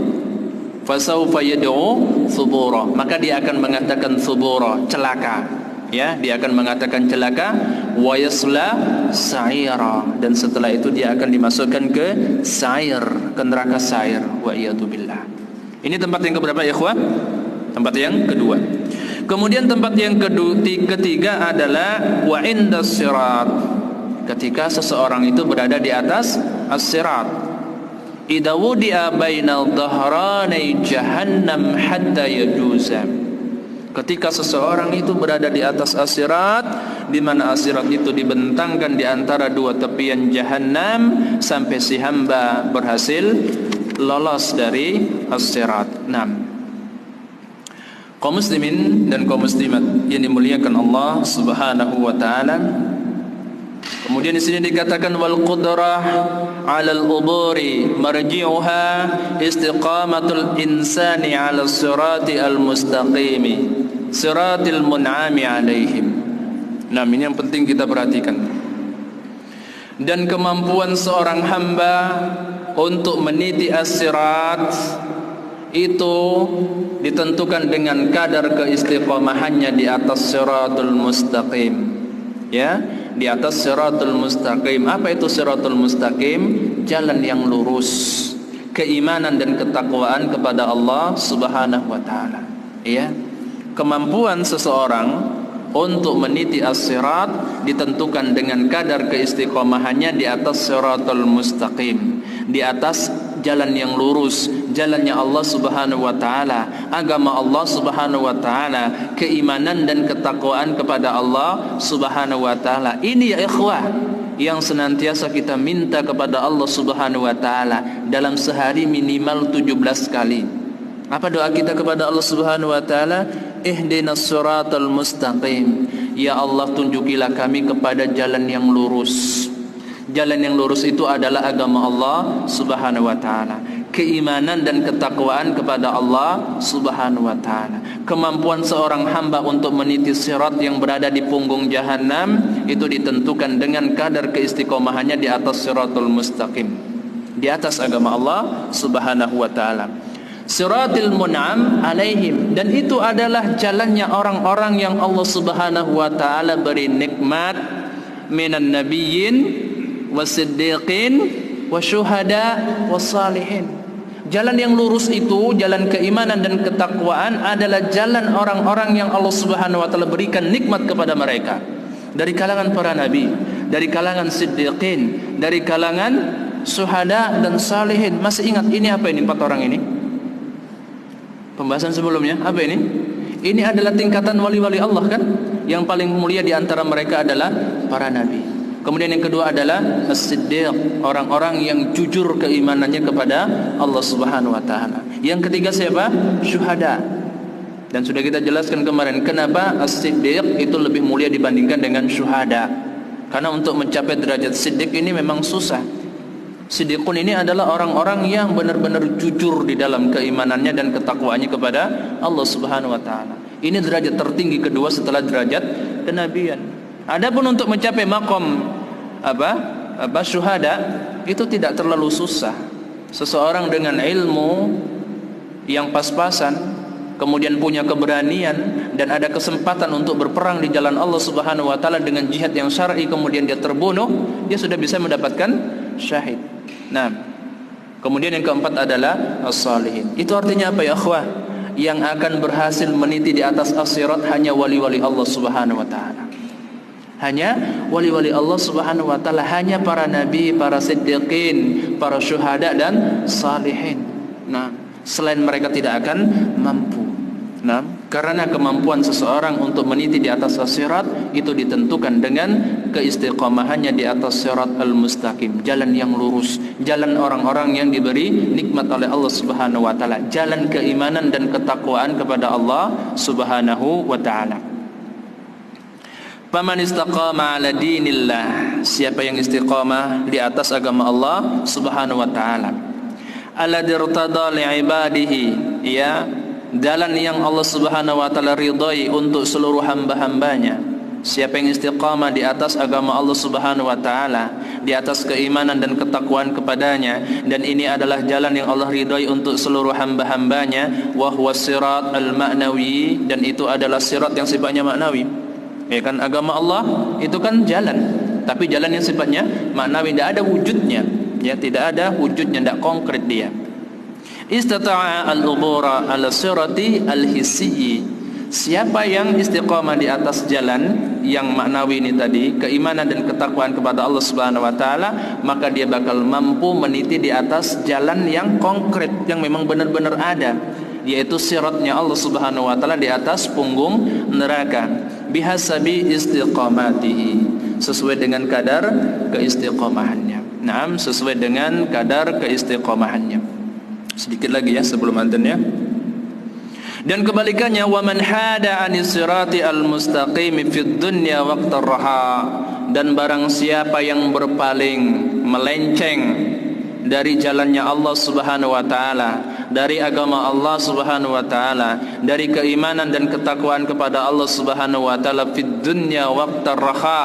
fasaufa yad'u thubura. Maka dia akan mengatakan thubura, celaka. Ya, dia akan mengatakan celaka, wa yasla sa'ira, dan setelah itu dia akan dimasukkan ke sa'ir, ke neraka sa'ir, wa iyadu billah. Ini tempat yang keberapa ya ikhwah? Tempat yang kedua. Kemudian tempat yang ketiga adalah wa indas sirat. Ketika seseorang itu berada di atas as-sirat. Idza wudi'a bainal dhahrani jahannam hatta yajuza. Ketika seseorang itu berada di atas as-sirat, di mana as-sirat itu dibentangkan di antara 2 tepian jahannam sampai si hamba berhasil lolos dari as-sirat. 6. Kaum muslimin dan kaum muslimat yang dimuliakan Allah Subhanahu wa taala. Kemudian di sini dikatakan wal qudrah 'alal uburi marji'uha istiqamatul insani 'alas sirati al mustaqimi siratil mun'ami 'alaihim. Nah, ini yang penting kita perhatikan. Dan kemampuan seorang hamba untuk meniti as-sirat itu ditentukan dengan kadar keistiqomahannya di atas siratul mustaqim. Ya, di atas siratul mustaqim. Apa itu siratul mustaqim? Jalan yang lurus, keimanan dan ketakwaan kepada Allah Subhanahu wa taala. Ya. Kemampuan seseorang untuk meniti as-sirat ditentukan dengan kadar keistiqomahannya di atas siratul mustaqim, di atas jalan yang lurus, jalannya Allah Subhanahu wa taala, agama Allah Subhanahu wa taala, keimanan dan ketakwaan kepada Allah Subhanahu wa taala. Ini ya ikhwah yang senantiasa kita minta kepada Allah Subhanahu wa taala dalam sehari minimal 17 kali. Apa doa kita kepada Allah Subhanahu wa taala? Ihdinas siratal mustaqim. Ya Allah, tunjukilah kami kepada jalan yang lurus. Jalan yang lurus itu adalah agama Allah Subhanahu wa taala, keimanan dan ketakwaan kepada Allah Subhanahu wa taala. Kemampuan seorang hamba untuk meniti sirat yang berada di punggung Jahannam itu ditentukan dengan kadar keistiqomahannya di atas siratul mustaqim, di atas agama Allah Subhanahu wa taala. Siratil mun'am alaihim, dan itu adalah jalannya orang-orang yang Allah Subhanahu wa taala beri nikmat minan nabiyyin wasiddiqin wasyuhada wassalihin. Jalan yang lurus itu, jalan keimanan dan ketakwaan adalah jalan orang-orang yang Allah Subhanahu wa taala berikan nikmat kepada mereka. Dari kalangan para nabi, dari kalangan siddiqin, dari kalangan syuhada dan salihin. Masih ingat ini apa ini 4 orang ini? Pembahasan sebelumnya, apa ini? Ini adalah tingkatan wali-wali Allah kan? Yang paling mulia di antara mereka adalah para nabi. Kemudian yang kedua adalah as-siddiq, orang-orang yang jujur keimanannya kepada Allah Subhanahu wa taala. Yang ketiga siapa? Syuhada. Dan sudah kita jelaskan kemarin kenapa as-siddiq itu lebih mulia dibandingkan dengan syuhada. Karena untuk mencapai derajat siddiq ini memang susah. Siddiqun ini adalah orang-orang yang benar-benar jujur di dalam keimanannya dan ketakwaannya kepada Allah Subhanahu wa taala. Ini derajat tertinggi kedua setelah derajat kenabian. Adapun untuk mencapai makom syuhada itu tidak terlalu susah. Seseorang dengan ilmu yang pas-pasan, kemudian punya keberanian dan ada kesempatan untuk berperang di jalan Allah Subhanahu wa taala dengan jihad yang syar'i, kemudian dia terbunuh, dia sudah bisa mendapatkan syahid. Nah, kemudian yang keempat adalah as-salihin. Itu artinya apa ya akhwah? Yang akan berhasil meniti di atas as-sirat hanya wali-wali Allah Subhanahu wa taala. Hanya wali-wali Allah Subhanahu wa taala, hanya para nabi, para siddiqin, para syuhada dan salihin. Nah, selain mereka tidak akan mampu. Nah, karena kemampuan seseorang untuk meniti di atas as-sirat itu ditentukan dengan keistiqomahannya di atas sirat al-mustaqim, jalan yang lurus, jalan orang-orang yang diberi nikmat oleh Allah Subhanahu wa taala, jalan keimanan dan ketakwaan kepada Allah Subhanahu wa taala. Faman istaqama ala dinillah, siapa yang istiqamah di atas agama Allah Subhanahu wa taala, alladzi irtada li ibadihi, ya, jalan yang Allah Subhanahu wa taala ridai untuk seluruh hamba-hambanya. Siapa yang istiqamah di atas agama Allah Subhanahu wa taala, di atas keimanan dan ketakwaan kepadanya, dan ini adalah jalan yang Allah ridai untuk seluruh hamba-hambanya, wa huwa sirat al-ma'nawi, dan itu adalah sirat yang sifatnya maknawi. Ya kan, agama Allah itu kan jalan, tapi jalan yang sifatnya maknawi, tidak ada wujudnya, ya, tidak ada wujudnya, tidak konkret dia. Istata'a al-ubura ala sirati al-hissi, siapa yang istiqamah di atas jalan yang maknawi ini tadi, keimanan dan ketakwaan kepada Allah Subhanahu wa taala, maka dia bakal mampu meniti di atas jalan yang konkret, yang memang benar-benar ada, yaitu siratnya Allah Subhanahu wa taala di atas punggung neraka, bihasabi istiqamatihi, sesuai dengan kadar keistiqomahannya. Naam, sesuai dengan kadar keistiqomahannya. Sedikit lagi ya sebelum adzan ya. Dan kebalikannya, wa man hada anis sirati al-mustaqim fid dunya waqtar raha, dan barang siapa yang berpaling, melenceng dari jalannya Allah Subhanahu wa taala, dari agama Allah Subhanahu wa taala, dari keimanan dan ketakwaan kepada Allah Subhanahu wa taala fid dunya waqtar raha,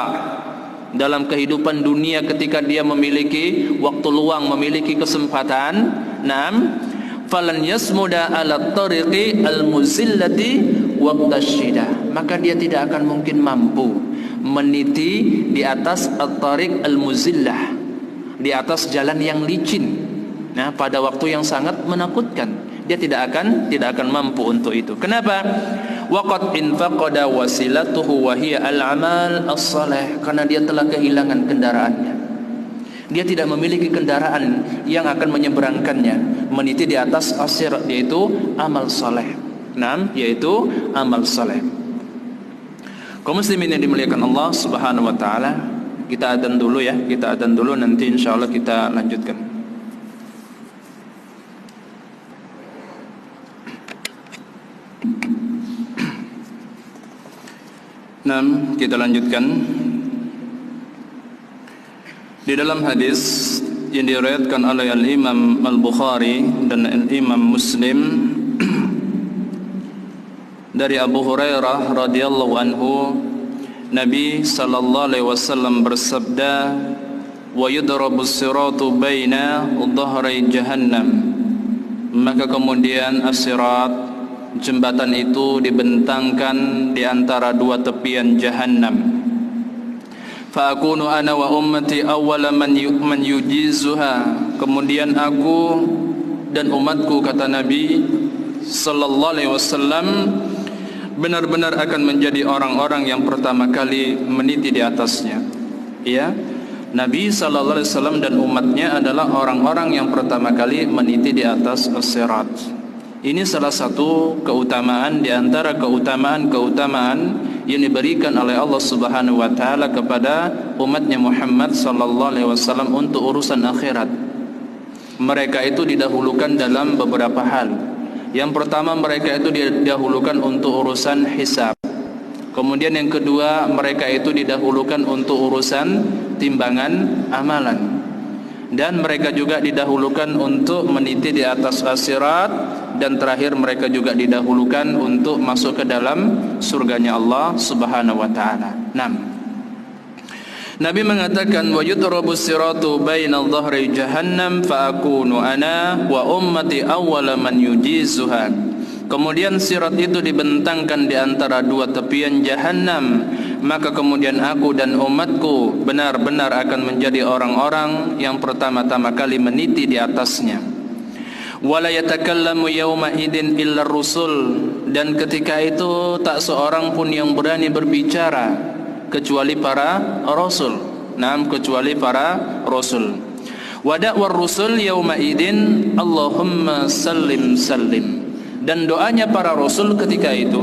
dalam kehidupan dunia ketika dia memiliki waktu luang, memiliki kesempatan, naam, falan yasmuda ala tariqi al-muzillati waqtasyida, maka dia tidak akan mungkin mampu meniti di atas at-tariq al-muzillah, di atas jalan yang licin. Nah, pada waktu yang sangat menakutkan, dia tidak akan mampu untuk itu. Kenapa? Waqad infaqada wasilatuhu wa hiya al-amal as-salih, karena dia telah kehilangan kendaraannya. Dia tidak memiliki kendaraan yang akan menyeberangkannya meniti di atas as-sirat, yaitu amal saleh. Naam, yaitu amal saleh. Kaum muslimin yang dimuliakan Allah Subhanahu wa taala, kita adzan dulu ya, kita adzan dulu, nanti insyaallah kita lanjutkan. Nah, kita lanjutkan. Di dalam hadis yang diriwayatkan oleh Al-Imam Al-Bukhari dan Al-Imam Muslim dari Abu Hurairah radhiyallahu anhu, Nabi sallallahu alaihi wasallam bersabda, "Wa yudrabus siratu baina dhahrai jahannam." Maka kemudian as-sirat, jembatan itu dibentangkan di antara dua tepian jahannam. Fa akunu ana wa ummati awwala man yujizuha. Kemudian aku dan umatku, kata Nabi sallallahu alaihi wasallam, benar-benar akan menjadi orang-orang yang pertama kali meniti di atasnya. Ya, Nabi sallallahu alaihi wasallam dan umatnya adalah orang-orang yang pertama kali meniti di atas as-sirat. Ini salah satu keutamaan di antara keutamaan-keutamaan yang diberikan oleh Allah Subhanahu wa taala kepada umatnya Muhammad sallallahu alaihi wasallam untuk urusan akhirat. Mereka itu didahulukan dalam beberapa hal. Yang pertama, mereka itu didahulukan untuk urusan hisab. Kemudian yang kedua, mereka itu didahulukan untuk urusan timbangan amalan. Dan mereka juga didahulukan untuk meniti di atas as-sirat. Dan terakhir, mereka juga didahulukan untuk masuk ke dalam surganya Allah Subhanahu wa taala. 6. Nabi mengatakan, wa yudrabus siratu baina dhahri jahannam fa akunu ana wa ummati awwala man yujizuha. Kemudian sirat itu dibentangkan di antara dua tepian jahannam, maka kemudian aku dan umatku benar-benar akan menjadi orang-orang yang pertama-tama kali meniti di atasnya. Wala yatakallamu yawma idin illa rusul. Dan ketika itu tak seorang pun yang berani berbicara kecuali para rasul. Kecuali para rasul. Wa da'war rusul yauma idin Allahumma sallim sallim. Dan doanya para rasul ketika itu,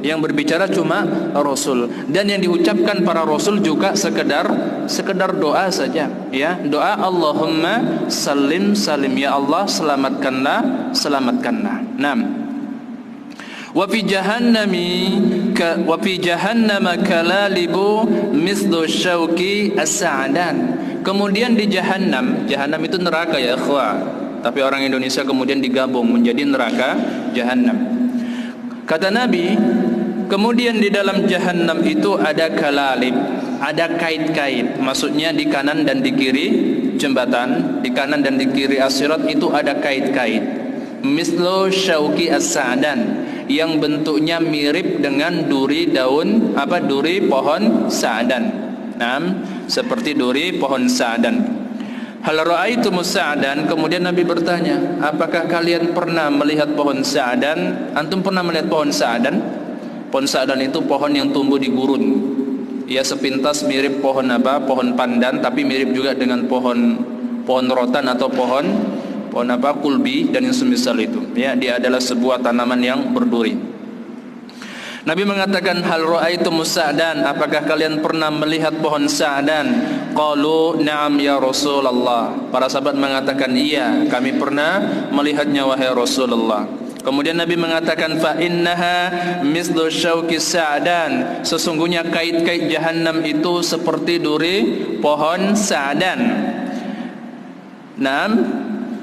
yang berbicara cuma rasul, dan yang diucapkan para rasul juga sekedar doa saja, ya, doa Allahumma sallim sallim, ya Allah selamatkanlah. 6. Wa fi jahannama kalalibu mislu syauki as-sa'dan. Kemudian di jahannam itu neraka ya ikhwah, tapi orang Indonesia kemudian digabung menjadi neraka jahannam. Kata Nabi, kemudian di dalam jahannam itu ada kalalib, ada kait-kait. Maksudnya di kanan dan di kiri jembatan, di kanan dan di kiri as-sirat itu ada kait-kait. Mislu syauki as-sa'dan, yang bentuknya mirip dengan duri pohon sa'dan. Seperti duri pohon sa'dan. Hal ra'aitumus sa'dan. Kemudian Nabi bertanya, apakah kalian pernah melihat pohon sa'dan? Antum pernah melihat pohon sa'dan? Pohon sa'dan itu pohon yang tumbuh di gurun. Ya, sepintas mirip pohon pandan, tapi mirip juga dengan pohon rotan atau pohon kulbi dan yang semisal itu. Ya, dia adalah sebuah tanaman yang berduri. Nabi mengatakan, hal ra'aitumus sa'dan, apakah kalian pernah melihat pohon sa'dan? Qalu na'am ya Rasulullah. Para sahabat mengatakan, iya, kami pernah melihatnya wahai Rasulullah. Kemudian Nabi mengatakan, fa innaha mislu syauki sa'dan, sesungguhnya kait-kait jahannam itu seperti duri pohon sa'dan.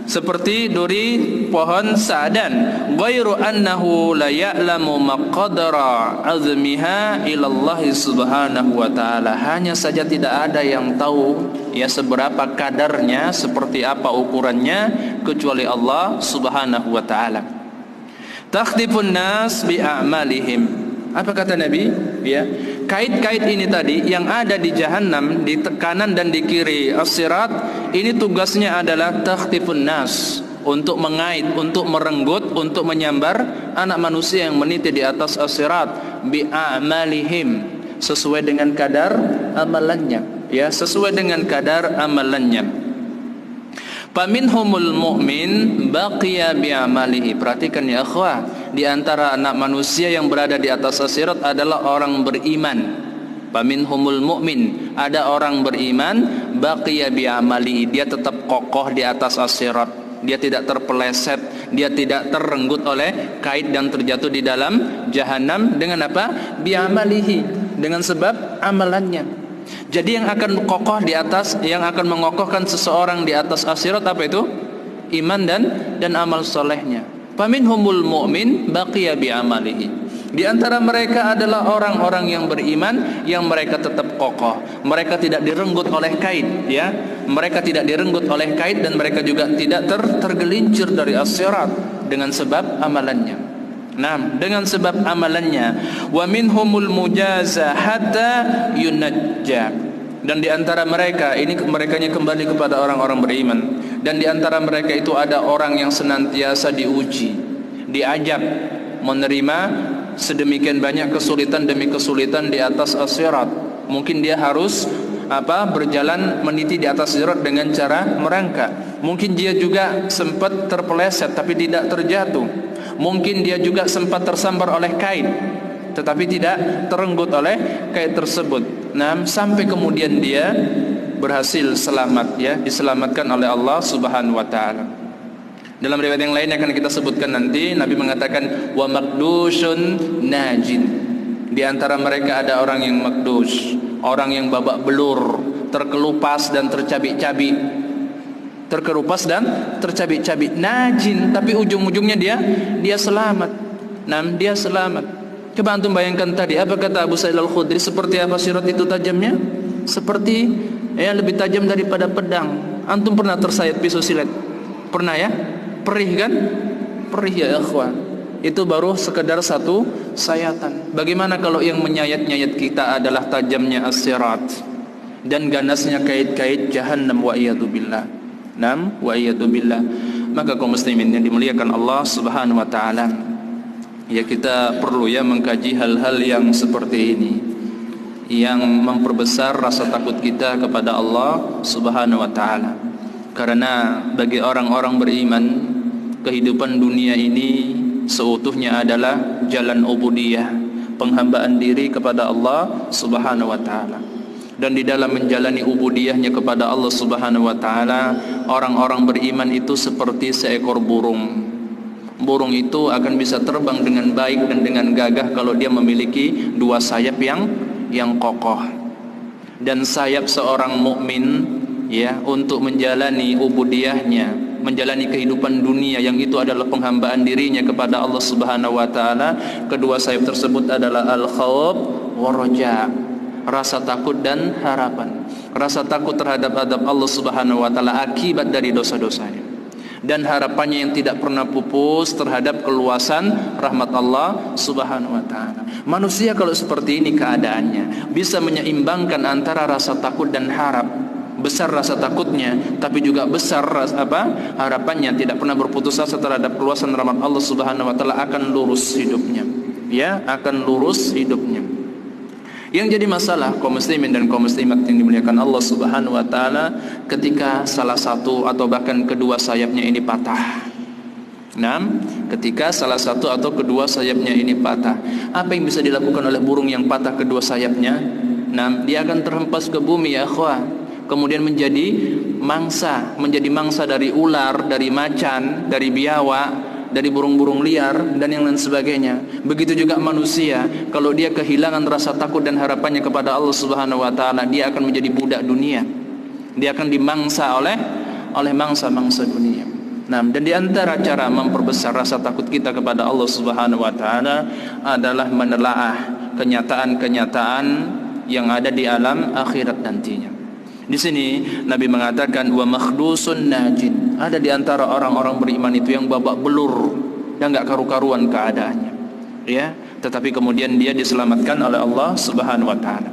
Seperti duri pohon sa'dan. Ghairu annahu la ya'lamu maqdara azmiha ila Allah Subhanahu wa taala. Hanya saja tidak ada yang tahu ya seberapa kadarnya, seperti apa ukurannya, kecuali Allah Subhanahu wa taala. Takhdifun nas bi a'malihim. Apa kata Nabi? Ya, kait-kait ini tadi yang ada di jahannam, di kanan dan di kiri as-sirat, ini tugasnya adalah takhtifun nas, untuk mengait, untuk merenggut, untuk menyambar anak manusia yang meniti di atas as-sirat bi a'malihim, sesuai dengan kadar amalannya, ya, sesuai dengan kadar amalannya. Faminhumul mu'min baqiya bi'amalihi. Perhatikan ya akhwah, di antara anak manusia yang berada di atas as-sirat adalah orang beriman. Faminhumul mu'min, ada orang beriman, baqiya bi'amalihi, dia tetap kokoh di atas as-sirat. Dia tidak terpeleset, dia tidak terenggut oleh kait dan terjatuh di dalam jahanam. Dengan apa? Bi'amalihi, dengan sebab amalannya. Jadi yang akan kokoh di atas, yang akan mengokohkan seseorang di atas as-sirat apa itu? Iman dan amal solehnya. Faminhumul mu'min baqiya bi'amalihi. Di antara mereka adalah orang-orang yang beriman yang mereka tetap kokoh. Mereka tidak direnggut oleh kait, ya. Mereka tidak direnggut oleh kait dan mereka juga tidak tergelincir dari as-sirat dengan sebab amalannya. Nah, dengan sebab amalannya. Wa minhumul mujaza hatta yunajja. Dan di antara mereka, ini merekanya kembali kepada orang-orang beriman. Dan di antara mereka itu ada orang yang senantiasa diuji, diajak menerima sedemikian banyak kesulitan demi kesulitan di atas as-sirat. Mungkin dia harus berjalan meniti di atas sirat dengan cara merangkak. Mungkin dia juga sempat terpeleset tapi tidak terjatuh. Mungkin dia juga sempat tersambar oleh kait tetapi tidak terenggut oleh kait tersebut. Nah, sampai kemudian dia berhasil selamat, ya, diselamatkan oleh Allah Subhanahu wa taala. Dalam riwayat yang lain akan kita sebutkan nanti, Nabi mengatakan wa makdushun najin. Di antara mereka ada orang yang makdush, orang yang babak belur, terkelupas dan tercabik-cabik. Terkelupas dan tercabik-cabik, najin, tapi ujung-ujungnya dia selamat. Dia selamat. Coba antum bayangkan tadi, apa kata Abu Sa'id Al-Khudri, seperti apa sirat itu tajamnya? Seperti lebih tajam daripada pedang. Antum pernah tersayat pisau silet? Pernah, ya? Perih kan? Perih, ya ikhwan. Itu baru sekedar satu sayatan. Bagaimana kalau yang menyayat-nyayat kita adalah tajamnya as-sirat dan ganasnya kait-kait jahannam, wa iyadzubillah. Wa iyadzubillah. Maka kaum muslimin yang dimuliakan Allah Subhanahu wa taala, ya, kita perlu, ya, mengkaji hal-hal yang seperti ini yang memperbesar rasa takut kita kepada Allah Subhanahu wa taala. Karena bagi orang-orang beriman, kehidupan dunia ini seutuhnya adalah jalan ubudiyah, penghambaan diri kepada Allah Subhanahu wa taala. Dan di dalam menjalani ubudiyahnya kepada Allah Subhanahu wa taala, orang-orang beriman itu seperti seekor burung. Burung itu akan bisa terbang dengan baik dan dengan gagah kalau dia memiliki dua sayap yang kokoh. Dan sayap seorang mukmin, ya, untuk menjalani ubudiyahnya, menjalani kehidupan dunia yang itu adalah penghambaan dirinya kepada Allah Subhanahu wa taala, kedua sayap tersebut adalah al-khauf wa raja, rasa takut dan harapan. Rasa takut terhadap adab Allah Subhanahu wa taala akibat dari dosa-dosanya, dan harapannya yang tidak pernah pupus terhadap keluasan rahmat Allah Subhanahu wa taala. Manusia kalau seperti ini keadaannya, bisa menyeimbangkan antara rasa takut dan harap. Besar rasa takutnya, tapi juga besar harapannya, tidak pernah berputus asa terhadap keluasan rahmat Allah Subhanahu wa taala, akan lurus hidupnya. Ya, akan lurus hidupnya. Yang jadi masalah kaum muslimin dan kaum muslimat yang dimuliakan Allah Subhanahu wa taala, ketika salah satu atau bahkan kedua sayapnya ini patah. Ketika salah satu atau kedua sayapnya ini patah, apa yang bisa dilakukan oleh burung yang patah kedua sayapnya? Dia akan terhempas ke bumi, ya akhwah. Kemudian menjadi mangsa dari ular, dari macan, dari biawak, dari burung-burung liar dan yang lain sebagainya. Begitu juga manusia, kalau dia kehilangan rasa takut dan harapannya kepada Allah Subhanahu wa taala, dia akan menjadi budak dunia. Dia akan dimangsa oleh mangsa-mangsa dunia. Dan di antara cara memperbesar rasa takut kita kepada Allah Subhanahu wa taala adalah menelaah kenyataan-kenyataan yang ada di alam akhirat nantinya. Di sini Nabi mengatakan wa makhdusun najin. Ada di antara orang-orang beriman itu yang babak belur dan enggak karu-karuan keadaannya, ya, tetapi kemudian dia diselamatkan oleh Allah Subhanahu wa taala.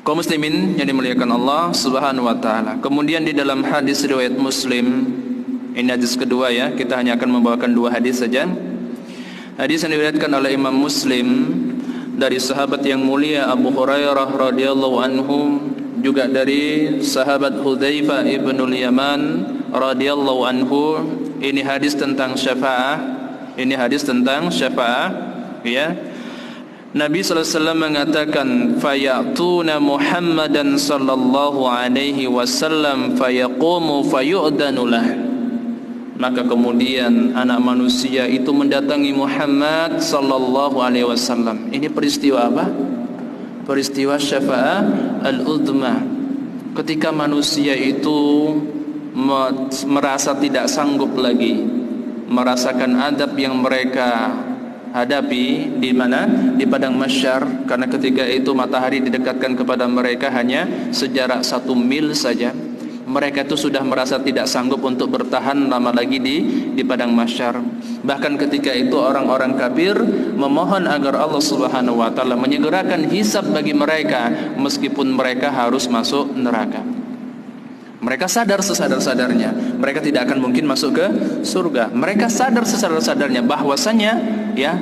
Kaum muslimin yang dimuliakan Allah Subhanahu wa taala. Kemudian di dalam hadis riwayat Muslim, ini hadis kedua, ya, kita hanya akan membawakan dua hadis saja. Hadis yang diriwayatkan oleh Imam Muslim dari sahabat yang mulia Abu Hurairah radhiyallahu anhu, juga dari sahabat Hudzaifah ibnul Yaman radhiyallahu anhu. Ini hadis tentang syafaah. Ya. Nabi sallallahu alaihi wasallam mengatakan, fayatuna Muhammadan sallallahu alaihi wasallam fayaqumu fayu'danu lah. Maka kemudian anak manusia itu mendatangi Muhammad sallallahu alaihi wasallam. Ini peristiwa apa? Peristiwa syafa'ah al-udhma, ketika manusia itu merasa tidak sanggup lagi merasakan adab yang mereka hadapi di mana? Di padang mahsyar, karena ketika itu matahari didekatkan kepada mereka hanya sejarak 1 mil saja. Mereka itu sudah merasa tidak sanggup untuk bertahan lama lagi di padang mahsyar. Bahkan ketika itu orang-orang kafir memohon agar Allah Subhanahu wa taala menyegerakan hisab bagi mereka meskipun mereka harus masuk neraka. Mereka sadar sesadar-sadarnya mereka tidak akan mungkin masuk ke surga. Mereka sadar sesadar-sadarnya bahwasanya ya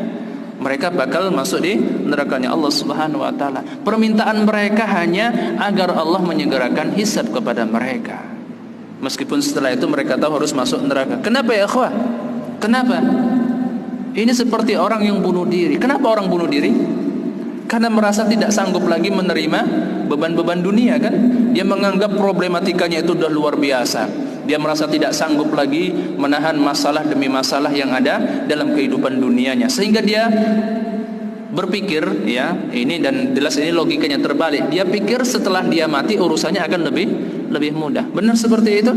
mereka bakal masuk di nerakanya Allah Subhanahu wa taala. Permintaan mereka hanya agar Allah menyegerakan hisab kepada mereka. Meskipun setelah itu mereka tahu harus masuk neraka. Kenapa ya ikhwah? Kenapa? Ini seperti orang yang bunuh diri. Kenapa orang bunuh diri? Karena merasa tidak sanggup lagi menerima beban-beban dunia kan. Dia menganggap problematikanya itu sudah luar biasa. Dia merasa tidak sanggup lagi menahan masalah demi masalah yang ada dalam kehidupan dunianya. Sehingga dia berpikir ya, ini dan jelas ini logikanya terbalik. Dia pikir setelah dia mati urusannya akan lebih mudah. Benar seperti itu?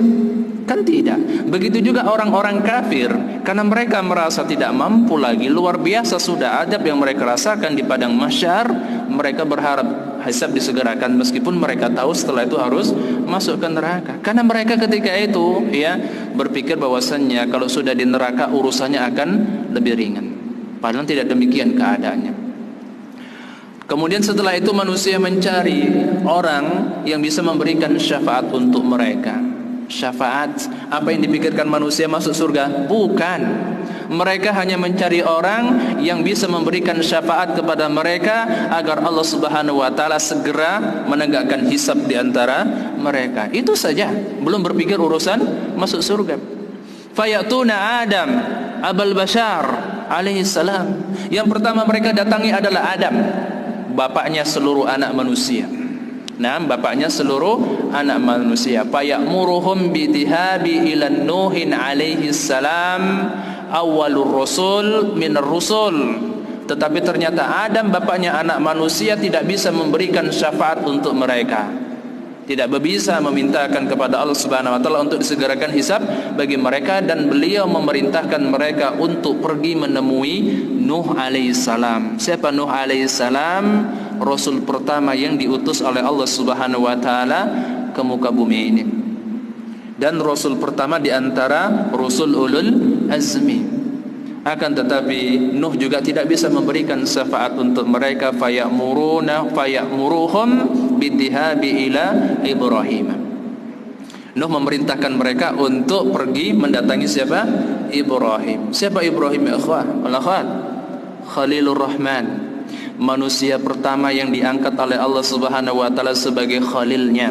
Kan tidak. Begitu juga orang-orang kafir, karena mereka merasa tidak mampu lagi, luar biasa sudah adab yang mereka rasakan di padang mahsyar, mereka berharap hisab disegerakan meskipun mereka tahu setelah itu harus masuk ke neraka. Karena mereka ketika itu ya berpikir bahwasannya kalau sudah di neraka urusannya akan lebih ringan. Padahal tidak demikian keadaannya. Kemudian setelah itu manusia mencari orang yang bisa memberikan syafaat untuk mereka. Syafaat, apa yang dipikirkan manusia masuk surga? Bukan. Mereka hanya mencari orang yang bisa memberikan syafaat kepada mereka agar Allah Subhanahu wa taala segera menegakkan hisab di antara mereka. Itu saja, belum berpikir urusan masuk surga. Fayatuna Adam abal bashar alaihi salam. Yang pertama mereka datangi adalah Adam, bapaknya seluruh anak manusia. Nah, bapaknya seluruh anak manusia. Faya'muruhum bidhihabi ila Nuhin alaihi salam awwalur rasul minar rusul. Tetapi ternyata Adam, bapaknya anak manusia, tidak bisa memberikan syafaat untuk mereka. Tidak bisa memintakan kepada Allah Subhanahu wa taala untuk disegerakan hisab bagi mereka, dan beliau memerintahkan mereka untuk pergi menemui Nuh alaihi salam. Siapa Nuh alaihi salam? Rasul pertama yang diutus oleh Allah Subhanahu wa taala ke muka bumi ini, dan rasul pertama di antara rusul ulul azmi. Akan tetapi Nuh juga tidak bisa memberikan syafaat untuk mereka. Faya'muruhum bidhihabi ila Ibrahim. Nuh memerintahkan mereka untuk pergi mendatangi siapa? Ibrahim. Siapa Ibrahim ya ikhwah? Al-akhwat, Khalilur Rahman, manusia pertama yang diangkat oleh Allah Subhanahu wa taala sebagai khalilnya,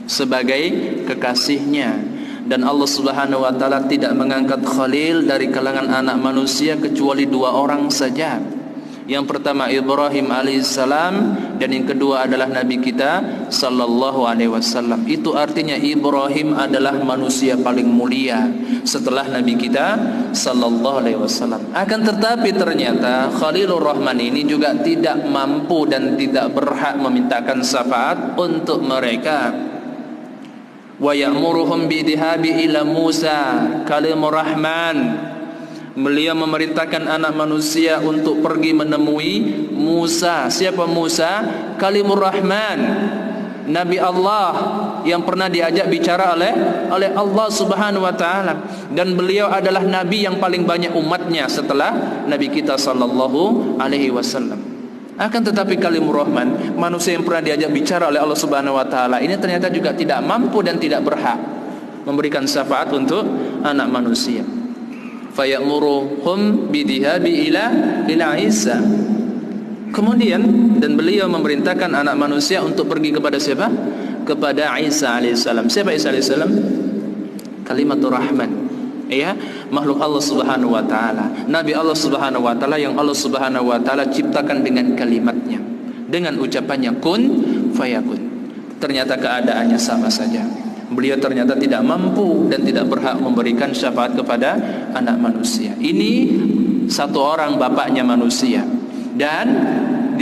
sebagai kekasihnya. Dan Allah Subhanahu wa taala tidak mengangkat khalil dari kalangan anak manusia kecuali 2 orang saja. Yang pertama Ibrahim alaihissalam, dan yang kedua adalah Nabi kita sallallahu alaihi wasallam. Itu artinya Ibrahim adalah manusia paling mulia setelah Nabi kita sallallahu alaihi wasallam. Akan tetapi ternyata Khalilur Rahman ini juga tidak mampu dan tidak berhak memintakan syafaat untuk mereka. Wa ya'muruhum bidhihabi ila Musa kalimur Rahman. Beliau memerintahkan anak manusia untuk pergi menemui Musa. Siapa Musa? Kalimur Rahman, Nabi Allah yang pernah diajak bicara oleh Allah Subhanahu wa taala, dan beliau adalah nabi yang paling banyak umatnya setelah Nabi kita sallallahu alaihi wasallam. Akan tetapi Kalimur Rahman, manusia yang pernah diajak bicara oleh Allah Subhanahu wa taala, ini ternyata juga tidak mampu dan tidak berhak memberikan syafaat untuk anak manusia. Faya'muruhum bidhihabi ila Isa. Kemudian dan beliau memerintahkan anak manusia untuk pergi kepada siapa? Kepada Isa alaihissalam. Siapa Isa alaihissalam? Kalimatur Rahman. Ya, makhluk Allah Subhanahu wa taala, nabi Allah Subhanahu wa taala yang Allah Subhanahu wa taala ciptakan dengan kalimatnya, dengan ucapannya kun fayakun. Ternyata keadaannya sama saja. Beliau ternyata tidak mampu dan tidak berhak memberikan syafaat kepada anak manusia. Ini 1 orang bapaknya manusia, dan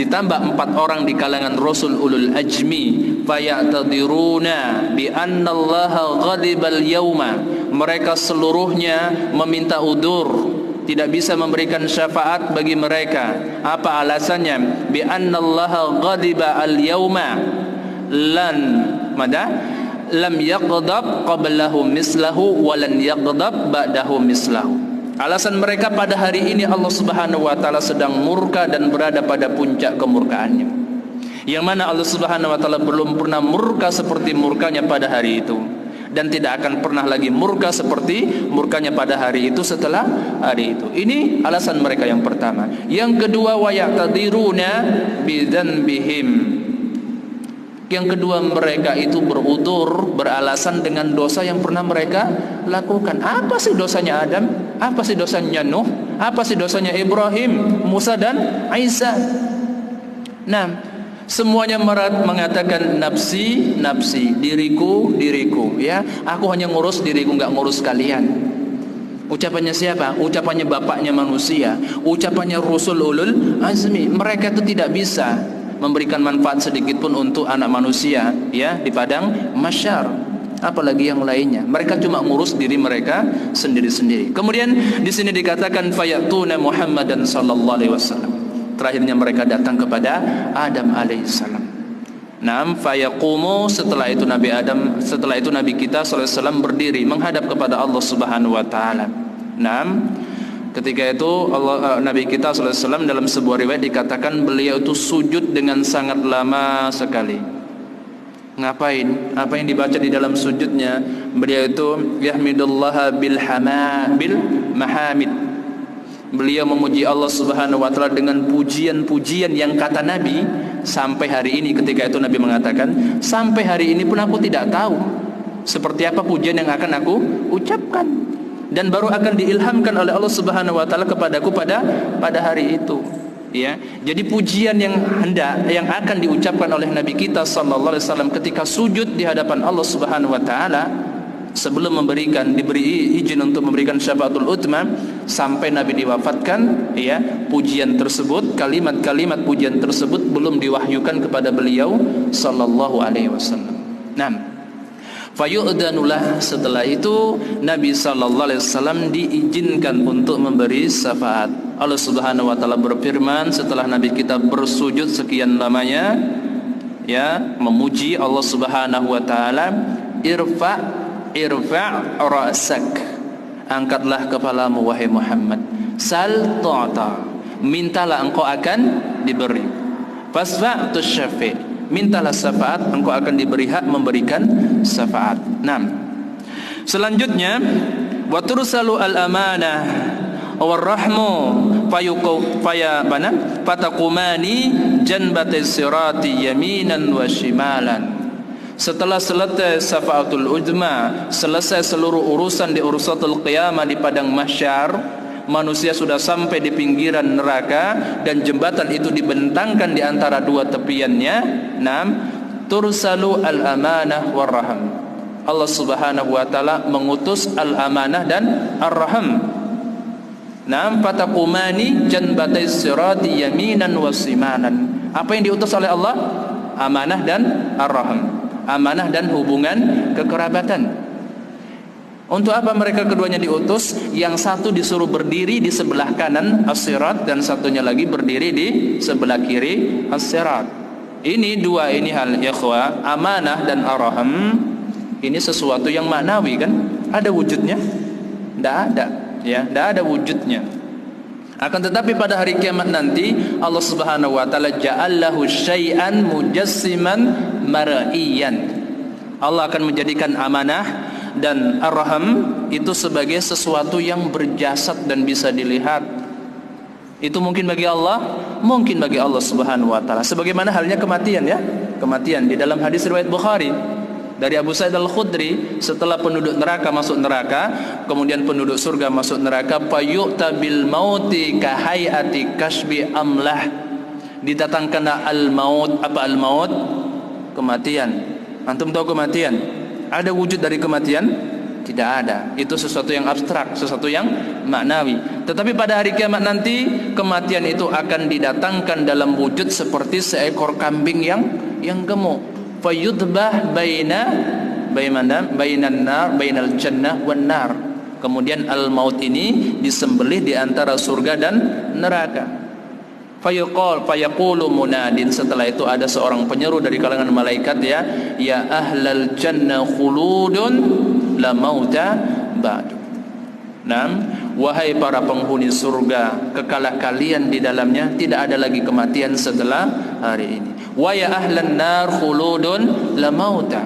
ditambah 4 orang di kalangan Rasul ulul ajmi. Fayatadiruna bi anna Allah ghadibal yauma. Mereka seluruhnya meminta udur, tidak bisa memberikan syafaat bagi mereka. Apa alasannya? Bi annallaha ghadiba al-yauma lan lam yaghdab qablahu mislahu wa lan yaghdab ba'dahu mislahu. Alasan mereka pada hari ini Allah Subhanahu wa taala sedang murka dan berada pada puncak kemurkaannya. Yang mana Allah Subhanahu wa taala belum pernah murka seperti murkanya pada hari itu, dan tidak akan pernah lagi murka seperti murkanya pada hari itu setelah hari itu. Ini alasan mereka yang pertama. Yang kedua, wa ya'tadiruna bidzanbihim. Yang kedua, mereka itu berudzur, beralasan dengan dosa yang pernah mereka lakukan. Apa sih dosanya Adam? Apa sih dosanya Nuh? Apa sih dosanya Ibrahim, Musa dan Isa? Nah, semuanya mengatakan nafsi, nafsi, diriku, diriku, ya. Aku hanya ngurus diriku, enggak ngurus kalian. Ucapannya siapa? Ucapannya bapaknya manusia, ucapannya Rasul ulul azmi. Mereka itu tidak bisa memberikan manfaat sedikit pun untuk anak manusia, ya, di padang mahsyar, apalagi yang lainnya. Mereka cuma ngurus diri mereka sendiri-sendiri. Kemudian di sini dikatakan fayatuna Muhammadan sallallahu alaihi wasallam. Terakhirnya mereka datang kepada Adam alaihissalam. Naam, fayaqumu, setelah itu Nabi Adam, setelah itu Nabi kita sallallahu alaihi wasallam berdiri menghadap kepada Allah Subhanahu wa taala. Naam, ketika itu Nabi kita sallallahu alaihi wasallam dalam sebuah riwayat dikatakan beliau itu sujud dengan sangat lama sekali. Ngapain? Apa yang dibaca di dalam sujudnya? Beliau itu yahmidullaha bil mahamid. Beliau memuji Allah Subhanahu wa taala dengan pujian-pujian yang kata Nabi sampai hari ini. Ketika itu Nabi mengatakan, sampai hari ini pun aku tidak tahu seperti apa pujian yang akan aku ucapkan, dan baru akan diilhamkan oleh Allah Subhanahu wa taala kepadaku pada hari itu, ya. Jadi pujian yang akan diucapkan oleh Nabi kita sallallahu alaihi wasallam ketika sujud di hadapan Allah Subhanahu wa taala sebelum diberi izin untuk memberikan syafaatul utma sampai Nabi diwafatkan, ya, pujian tersebut, kalimat-kalimat pujian tersebut belum diwahyukan kepada beliau sallallahu alaihi wasallam. Nah, fayu'danulah, setelah itu Nabi sallallahu alaihi wasallam diizinkan untuk memberi syafaat. Allah Subhanahu wa taala berfirman setelah Nabi kita bersujud sekian lamanya, ya, memuji Allah Subhanahu wa taala, irfa' ra'sak, angkatlah kepalamu wahai Muhammad, sal tu'ta, mintalah engkau akan diberi, fasfa' tusyafi', mintalah syafaat, engkau akan diberi hak memberikan syafaat. Nah, selanjutnya wa tursalu al-amanah warahmu fatakumani janbatis sirati yaminan wa shimalan. Setelah selesai syafaatul uzma, selesai seluruh urusan di urusatul qiyamah di padang mahsyar, manusia sudah sampai di pinggiran neraka dan jembatan itu dibentangkan di antara dua tepiannya. Nam, tursalu al-amanah war-raham. Allah Subhanahu wa taala mengutus al-amanah dan ar-raham. Nam, fatakumani janbatai sirati yaminan wa simanan. Apa yang diutus oleh Allah? Amanah dan ar-raham. Amanah dan hubungan kekerabatan. Untuk apa mereka keduanya diutus? Yang satu disuruh berdiri di sebelah kanan as-sirat dan satunya lagi berdiri di sebelah kiri as-sirat. Ini dua ini hal, ikhwah, amanah dan ar-raham. Ini sesuatu yang maknawi, kan? Ada wujudnya? Tidak ada, ya, tidak ada wujudnya. Akan tetapi pada hari kiamat nanti Allah Subhanahu wa taala ja'allahu syai'an mujassiman mar'iyan. Allah akan menjadikan amanah dan ar-raham itu sebagai sesuatu yang berjasad dan bisa dilihat. Itu mungkin bagi Allah, mungkin bagi Allah Subhanahu wa taala. Sebagaimana halnya kematian, ya. Kematian di dalam hadis riwayat Bukhari dari Abu Sa'id Al-Khudri, setelah penduduk neraka masuk neraka, kemudian penduduk surga masuk neraka, fayu'ta bil mauti ka hayati kasbi amlah. Didatangkan al-maut. Apa al-maut? Kematian. Antum tahu kematian? Ada wujud dari kematian? Tidak ada. Itu sesuatu yang abstrak, sesuatu yang maknawi. Tetapi pada hari kiamat nanti kematian itu akan didatangkan dalam wujud seperti seekor kambing yang gemuk. Fayudbah bainal jannah wan nar. Kemudian al-maut ini disembelih di antara surga dan neraka. Fayaqulu munadin, setelah itu ada seorang penyeru dari kalangan malaikat, ya ahlal jannah khuludun la mauta ba'du. Wahai para penghuni surga, kekalah kalian di dalamnya, tidak ada lagi kematian setelah hari ini. Wa ya ahlan nar khuludun la mauta.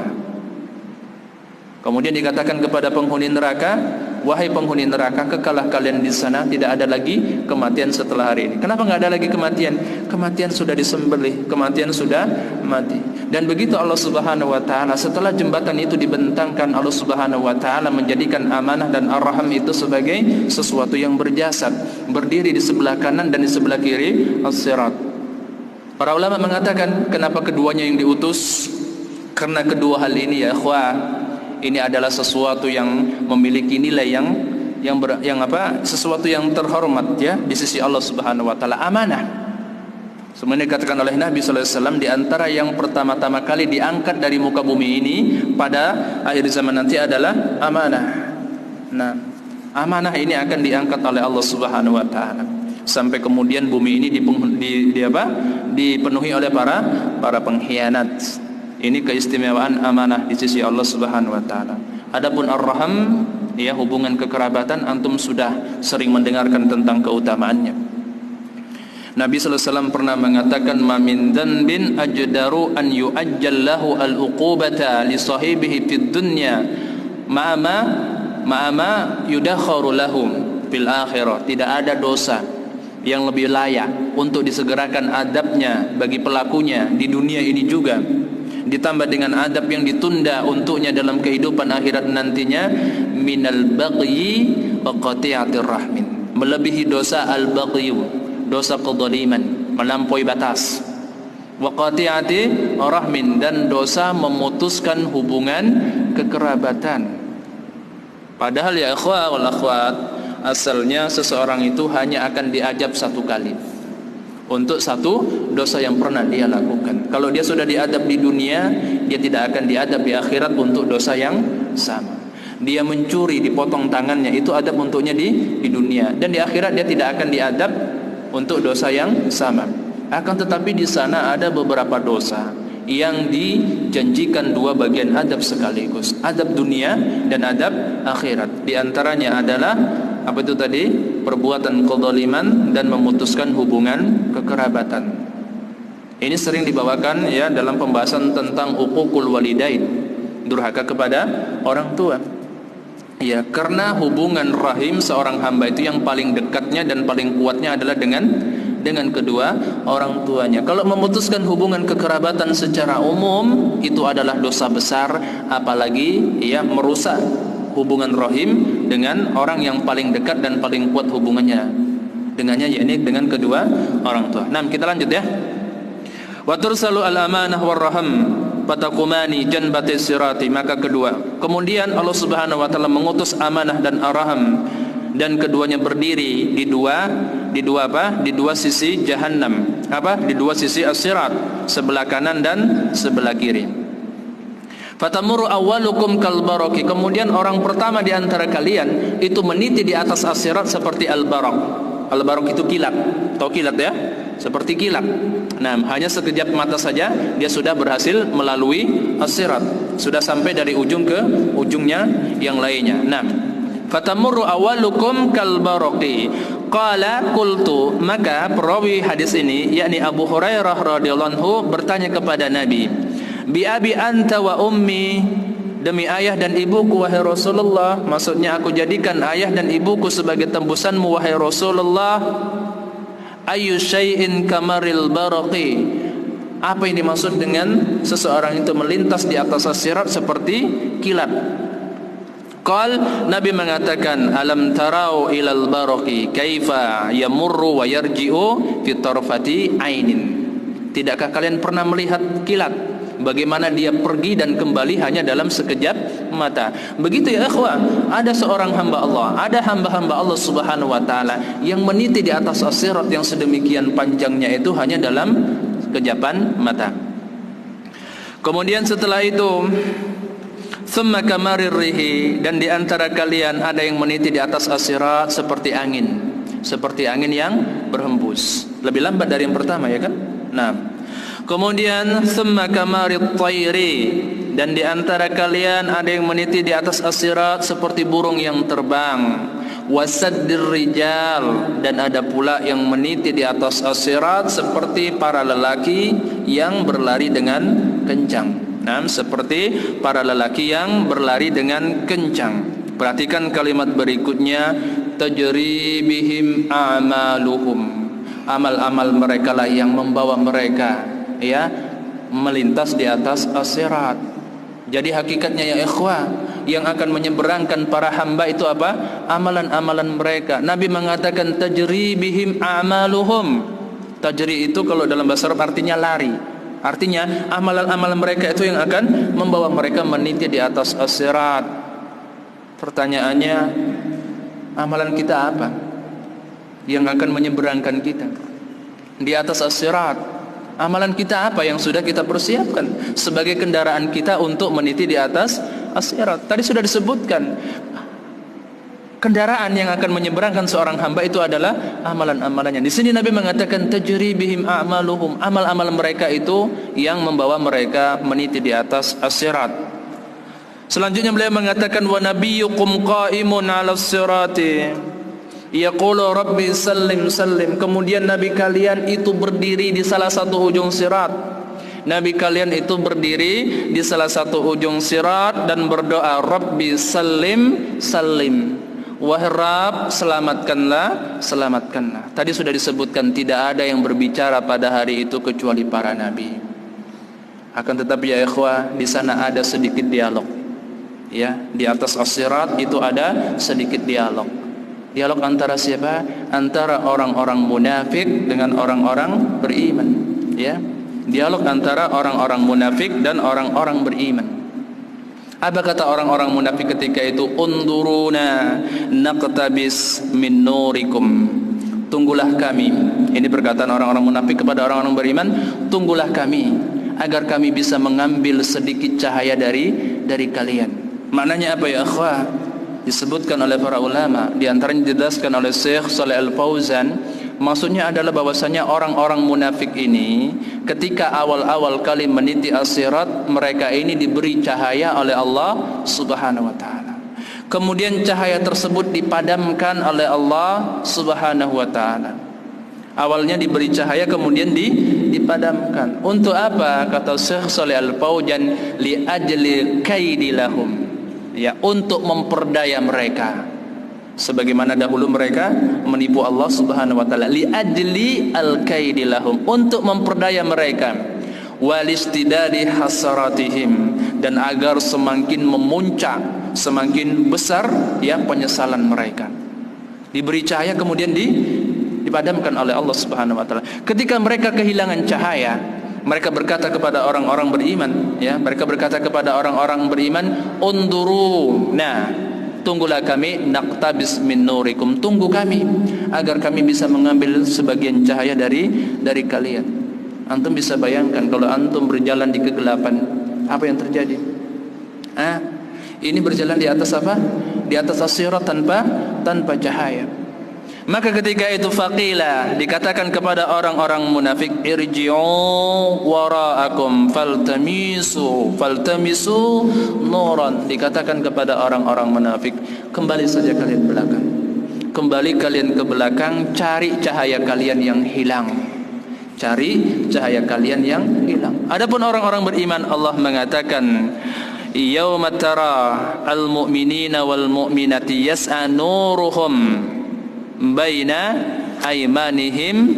Kemudian dikatakan kepada penghuni neraka, wahai penghuni neraka, kekalah kalian di sana, tidak ada lagi kematian setelah hari ini. Kenapa enggak ada lagi kematian? Kematian sudah disembelih, kematian sudah mati. Dan begitu Allah Subhanahu wa taala, setelah jembatan itu dibentangkan, Allah Subhanahu wa taala menjadikan amanah dan ar-raham itu sebagai sesuatu yang berjasad, berdiri di sebelah kanan dan di sebelah kiri as-sirat. Para ulama mengatakan, kenapa keduanya yang diutus? Karena kedua hal ini, ya ikhwah, ini adalah sesuatu yang memiliki nilai sesuatu yang terhormat, ya, di sisi Allah Subhanahu wa taala, amanah. Sebenarnya dikatakan oleh Nabi sallallahu alaihi wasallam, di antara yang pertama-tama kali diangkat dari muka bumi ini pada akhir zaman nanti adalah amanah. Nah, amanah ini akan diangkat oleh Allah Subhanahu wa taala sampai kemudian bumi ini dipenuhi oleh para pengkhianat. Ini keistimewaan amanah di sisi Allah Subhanahu wa taala. Adapun ar-raham, ya, hubungan kekerabatan, antum sudah sering mendengarkan tentang keutamaannya. Nabi sallallahu alaihi wasallam pernah mengatakan, "Ma min dzanbin ajdaru an yu'ajjallahu al-uqubata li sahibihi fid dunya ma'ama yudakharu lahum fil akhirah." Tidak ada dosa yang lebih layak untuk disegerakan adabnya bagi pelakunya di dunia ini juga, ditambah dengan adab yang ditunda untuknya dalam kehidupan akhirat nantinya, minal baghyi wa qati'atir rahmin, melebihi dosa al-baghyi, dosa kezaliman, melampaui batas, wa qati'ati rahmin, dan dosa memutuskan hubungan kekerabatan. Padahal ya ikhwah wal akhwat, asalnya seseorang itu hanya akan diadab satu kali untuk satu dosa yang pernah dia lakukan. Kalau dia sudah diadab di dunia, dia tidak akan diadab di akhirat untuk dosa yang sama. Dia mencuri, dipotong tangannya, itu adab untuknya di dunia, dan di akhirat dia tidak akan diadab untuk dosa yang sama. Akan tetapi di sana ada beberapa dosa yang dijanjikan dua bagian adab sekaligus, adab dunia dan adab akhirat. Di antaranya adalah apa itu tadi? Perbuatan kezaliman dan memutuskan hubungan kekerabatan. Ini sering dibawakan, ya, dalam pembahasan tentang uququl walidain, durhaka kepada orang tua. Ya, karena hubungan rahim seorang hamba itu yang paling dekatnya dan paling kuatnya adalah dengan kedua orang tuanya. Kalau memutuskan hubungan kekerabatan secara umum itu adalah dosa besar, apalagi, ya, merusak hubungan rahim dengan orang yang paling dekat dan paling kuat hubungannya dengannya, yakni dengan kedua orang tua. Nah, kita lanjut, ya. Wa tursalu al-amanah war raham fatakumani janbati sirati, maka kedua, kemudian Allah Subhanahu wa taala mengutus amanah dan ar-raham, dan keduanya berdiri di dua sisi jahannam, di dua sisi as-sirat, sebelah kanan dan sebelah kiri. Fatamuru awwalukum kalbaraki, kemudian orang pertama di antara kalian itu meniti di atas as-sirat seperti al-barak. Al-barak itu kilat, tahu kilat, ya? Seperti kilat. Nah, hanya sekejap mata saja dia sudah berhasil melalui as-sirat, sudah sampai dari ujung ke ujungnya yang lainnya. Nah, fatamuru awwalukum kalbaraki. Qala qultu, maka perawi hadis ini, yakni Abu Hurairah radhiyallahu anhu, bertanya kepada Nabi, bi abi anta wa ummi, demi ayah dan ibuku wahai Rasulullah, maksudnya aku jadikan ayah dan ibuku sebagai tembusanmu wahai Rasulullah. Ayu syai'in kamaril baraqi, apa yang dimaksud dengan seseorang itu melintas di atas as-sirat seperti kilat? Qal, Nabi mengatakan, alam tarau ilal baraqi kaifa yamurru wa yarji'u fi tarfati ainin, tidakkah kalian pernah melihat kilat, bagaimana dia pergi dan kembali hanya dalam sekejap mata? Begitu, ya ikhwah, ada seorang hamba Allah, ada hamba-hamba Allah Subhanahu wa taala yang meniti di atas as-sirat yang sedemikian panjangnya itu hanya dalam kejapan mata. Kemudian setelah itu, Thumma kamarir rihi, dan di antara kalian ada yang meniti di atas as-sirat seperti angin yang berhembus. Lebih lambat dari yang pertama, ya kan? Nah, kemudian thumma kamarit tayri, dan di antara kalian ada yang meniti di atas as-sirat seperti burung yang terbang. Wasaddir rijal, dan ada pula yang meniti di atas as-sirat seperti para lelaki yang berlari dengan kencang. Nah, seperti para lelaki yang berlari dengan kencang. Perhatikan kalimat berikutnya, tajri bihim a'maluhum. Amal-amal mereka lah yang membawa mereka, ya, melintas di atas as-sirat. Jadi hakikatnya ya ikhwah, yang akan menyeberangkan para hamba itu apa? Amalan-amalan mereka. Nabi mengatakan tajri bihim a'maluhum. Tajri itu kalau dalam bahasa Arab artinya lari. Artinya amalan-amalan mereka itu yang akan membawa mereka meniti di atas as-sirat. Pertanyaannya, amalan kita apa yang akan menyeberangkan kita di atas as-sirat? Amalan kita apa yang sudah kita persiapkan sebagai kendaraan kita untuk meniti di atas as-sirat? Tadi sudah disebutkan, kendaraan yang akan menyeberangkan seorang hamba itu adalah amalan-amalannya. Di sini Nabi mengatakan tajri bihim a'maluhum. Amal-amal mereka itu yang membawa mereka meniti di atas as-sirat. Selanjutnya beliau mengatakan wa nabiyyukum qa'imun 'alas sirati yaqulu rabbi sallim sallim. Kemudian nabi kalian itu berdiri di salah satu ujung sirat. Nabi kalian itu berdiri di salah satu ujung sirat dan berdoa, rabbi sallim sallim. Wahai Rabb, selamatkanlah, selamatkanlah. Tadi sudah disebutkan tidak ada yang berbicara pada hari itu kecuali para nabi. Akan tetapi ya ikhwah, di sana ada sedikit dialog. Ya, di atas as-sirat itu ada sedikit dialog. Dialog antara siapa? Antara orang-orang munafik dengan orang-orang beriman. Ya, dialog antara orang-orang munafik dan orang-orang beriman. Apa kata orang-orang munafik ketika itu? Unduruna naqtabis min nurikum. Tunggulah kami. Ini perkataan orang-orang munafik kepada orang-orang beriman. Tunggulah kami agar kami bisa mengambil sedikit cahaya dari kalian. Maknanya apa ya akhwah? Disebutkan oleh para ulama, di antaranya dijelaskan oleh Syekh Shalih Al-Fauzan. Maksudnya adalah bahwasanya orang-orang munafik ini ketika awal-awal kali meniti as-sirat, mereka ini diberi cahaya oleh Allah Subhanahu wa taala. Kemudian cahaya tersebut dipadamkan oleh Allah Subhanahu wa taala. Awalnya diberi cahaya kemudian dipadamkan. Untuk apa? Kata Syekh Shalih Al-Fauzan, li ajli kaidilahum. Ya, untuk memperdaya mereka. Sebagaimana dahulu mereka menipu Allah Subhanahu wa taala, li ajli al-kaidi lahum, untuk memperdaya mereka, walistidadi hasaratihim, dan agar semakin memuncak, semakin besar ya penyesalan mereka. Diberi cahaya kemudian dipadamkan oleh Allah Subhanahu wa taala. Ketika mereka kehilangan cahaya, mereka berkata kepada orang-orang beriman, ya, mereka berkata kepada orang-orang beriman, unduru, nah, tunggulah kami, naqtabis min nurikum, tunggu kami agar kami bisa mengambil sebagian cahaya dari kalian. Antum bisa bayangkan kalau antum berjalan di kegelapan, apa yang terjadi? Ini berjalan di atas apa? Di atas as-sirat tanpa cahaya. Maka ketika itu faqila, dikatakan kepada orang-orang munafik, irji'u wara'akum faltamisu nuran. Dikatakan kepada orang-orang munafik, kembali saja kalian belakang. Kembali kalian ke belakang, cari cahaya kalian yang hilang. Cari cahaya kalian yang hilang. Adapun orang-orang beriman, Allah mengatakan, yauma tara al-mu'minina wal mu'minati yas'a nuruhum baina aymanihim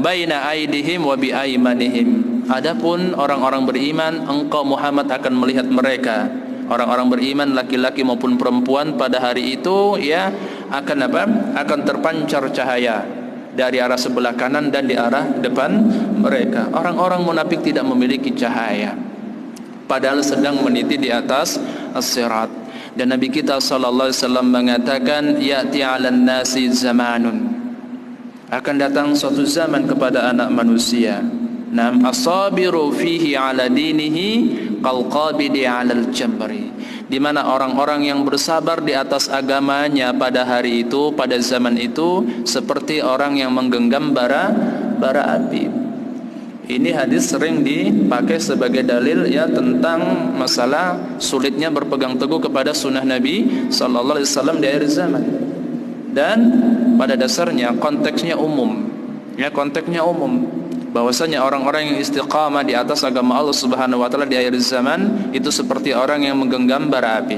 baina aydihim wa bi aymanihim. Adapun orang-orang beriman, engkau Muhammad akan melihat mereka, orang-orang beriman laki-laki maupun perempuan, pada hari itu ya akan apa? Akan terpancar cahaya dari arah sebelah kanan dan di arah depan mereka. Orang-orang munafik tidak memiliki cahaya, padahal sedang meniti di atas as-sirat. Dan Nabi kita sallallahu alaihi wasallam mengatakan, ya'ti 'alan nasi zamanun, akan datang suatu zaman kepada anak manusia, Nam asabiru fihi ala dinihi qalqabidi 'alal jamri. Di mana orang-orang yang bersabar di atas agamanya pada hari itu, pada zaman itu, seperti orang yang menggenggam bara api. Ini hadis sering dipakai sebagai dalil ya tentang masalah sulitnya berpegang teguh kepada sunnah Nabi sallallahu alaihi wasallam di akhir zaman. Dan pada dasarnya konteksnya umum. Ya, konteksnya umum. Bahwasanya orang-orang yang istiqamah di atas agama Allah Subhanahu wa taala di akhir zaman itu seperti orang yang menggenggam bara api.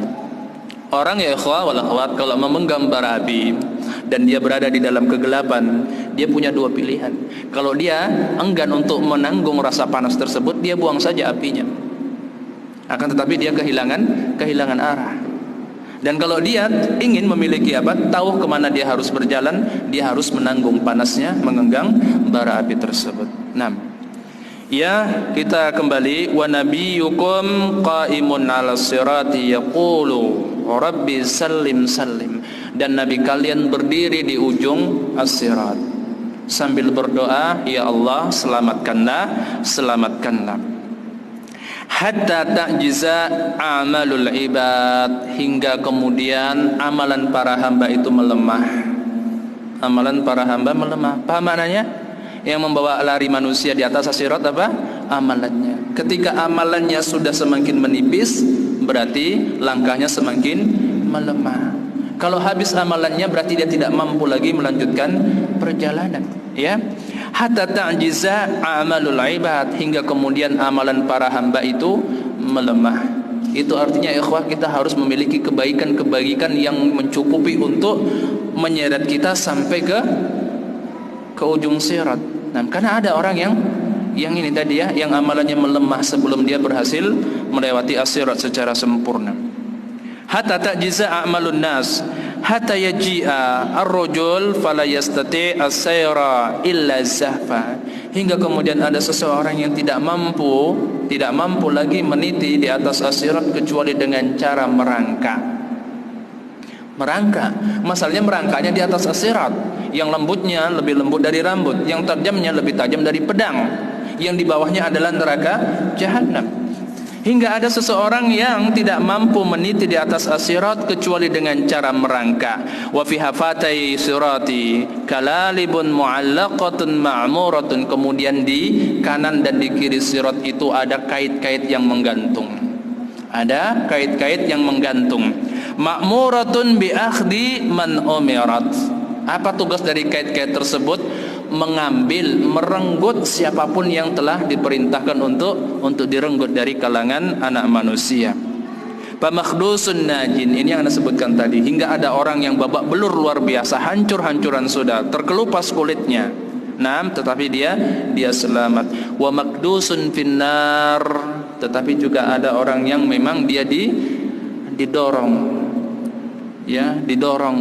Orang ya ikhwah wal akhwat kalau memegang bara api dan dia berada di dalam kegelapan, dia punya dua pilihan. Kalau dia enggan untuk menanggung rasa panas tersebut, dia buang saja apinya. Akan tetapi dia kehilangan arah. Dan kalau dia ingin memiliki tahu kemana dia harus berjalan, dia harus menanggung panasnya, menggenggam bara api tersebut. Nah, ya kita kembali. Wa nabiyyukum qa'imun 'alas sirati yaqulu rabbi sallim sallim. Dan nabi kalian berdiri di ujung as-sirat sambil berdoa, ya Allah selamatkanlah. Hatta ta'jiza amalul ibad, hingga kemudian amalan para hamba itu melemah. Amalan para hamba melemah. Paham maknanya? Yang membawa lari manusia di atas as-sirat apa? Amalannya. Ketika amalannya sudah semakin menipis, berarti langkahnya semakin melemah. Kalau habis amalannya berarti dia tidak mampu lagi melanjutkan perjalanan, ya. Hatta ta'jiza amalul ibad, hingga kemudian amalan para hamba itu melemah. Itu artinya ikhwah, kita harus memiliki kebaikan-kebaikan yang mencukupi untuk menyeret kita sampai ke ujung sirat. Nah, karena ada orang yang ini tadi ya, yang amalannya melemah sebelum dia berhasil melewati as-sirat secara sempurna. Hatta ta'jiza a'malun nas hatta yaji'a ar-rajul fala yastati' as-sayra illa zahfa, hingga kemudian ada seseorang yang tidak mampu lagi meniti di atas as-sirat kecuali dengan cara merangkak. Masalahnya merangkaknya di atas as-sirat, yang lembutnya lebih lembut dari rambut, yang tajamnya lebih tajam dari pedang, yang di bawahnya adalah neraka jahanam. Hingga ada seseorang yang tidak mampu meniti di atas as-sirat kecuali dengan cara merangkak. Wa fi hafatai sirati kalalibun mu'allaqatun ma'muratun, kemudian di kanan dan di kiri sirat itu ada kait-kait yang menggantung. Ada kait-kait yang menggantung. Ma'muratun bi akhdi man umirat. Apa tugas dari kait-kait tersebut? Mengambil, merenggut siapapun yang telah diperintahkan untuk direnggut dari kalangan anak manusia. Pamakhdusun najin, ini yang Anda sebutkan tadi, hingga ada orang yang babak belur luar biasa, hancur-hancuran sudah, terkelupas kulitnya. Nah, tetapi dia selamat. Wa makdusun finnar, tetapi juga ada orang yang memang dia didorong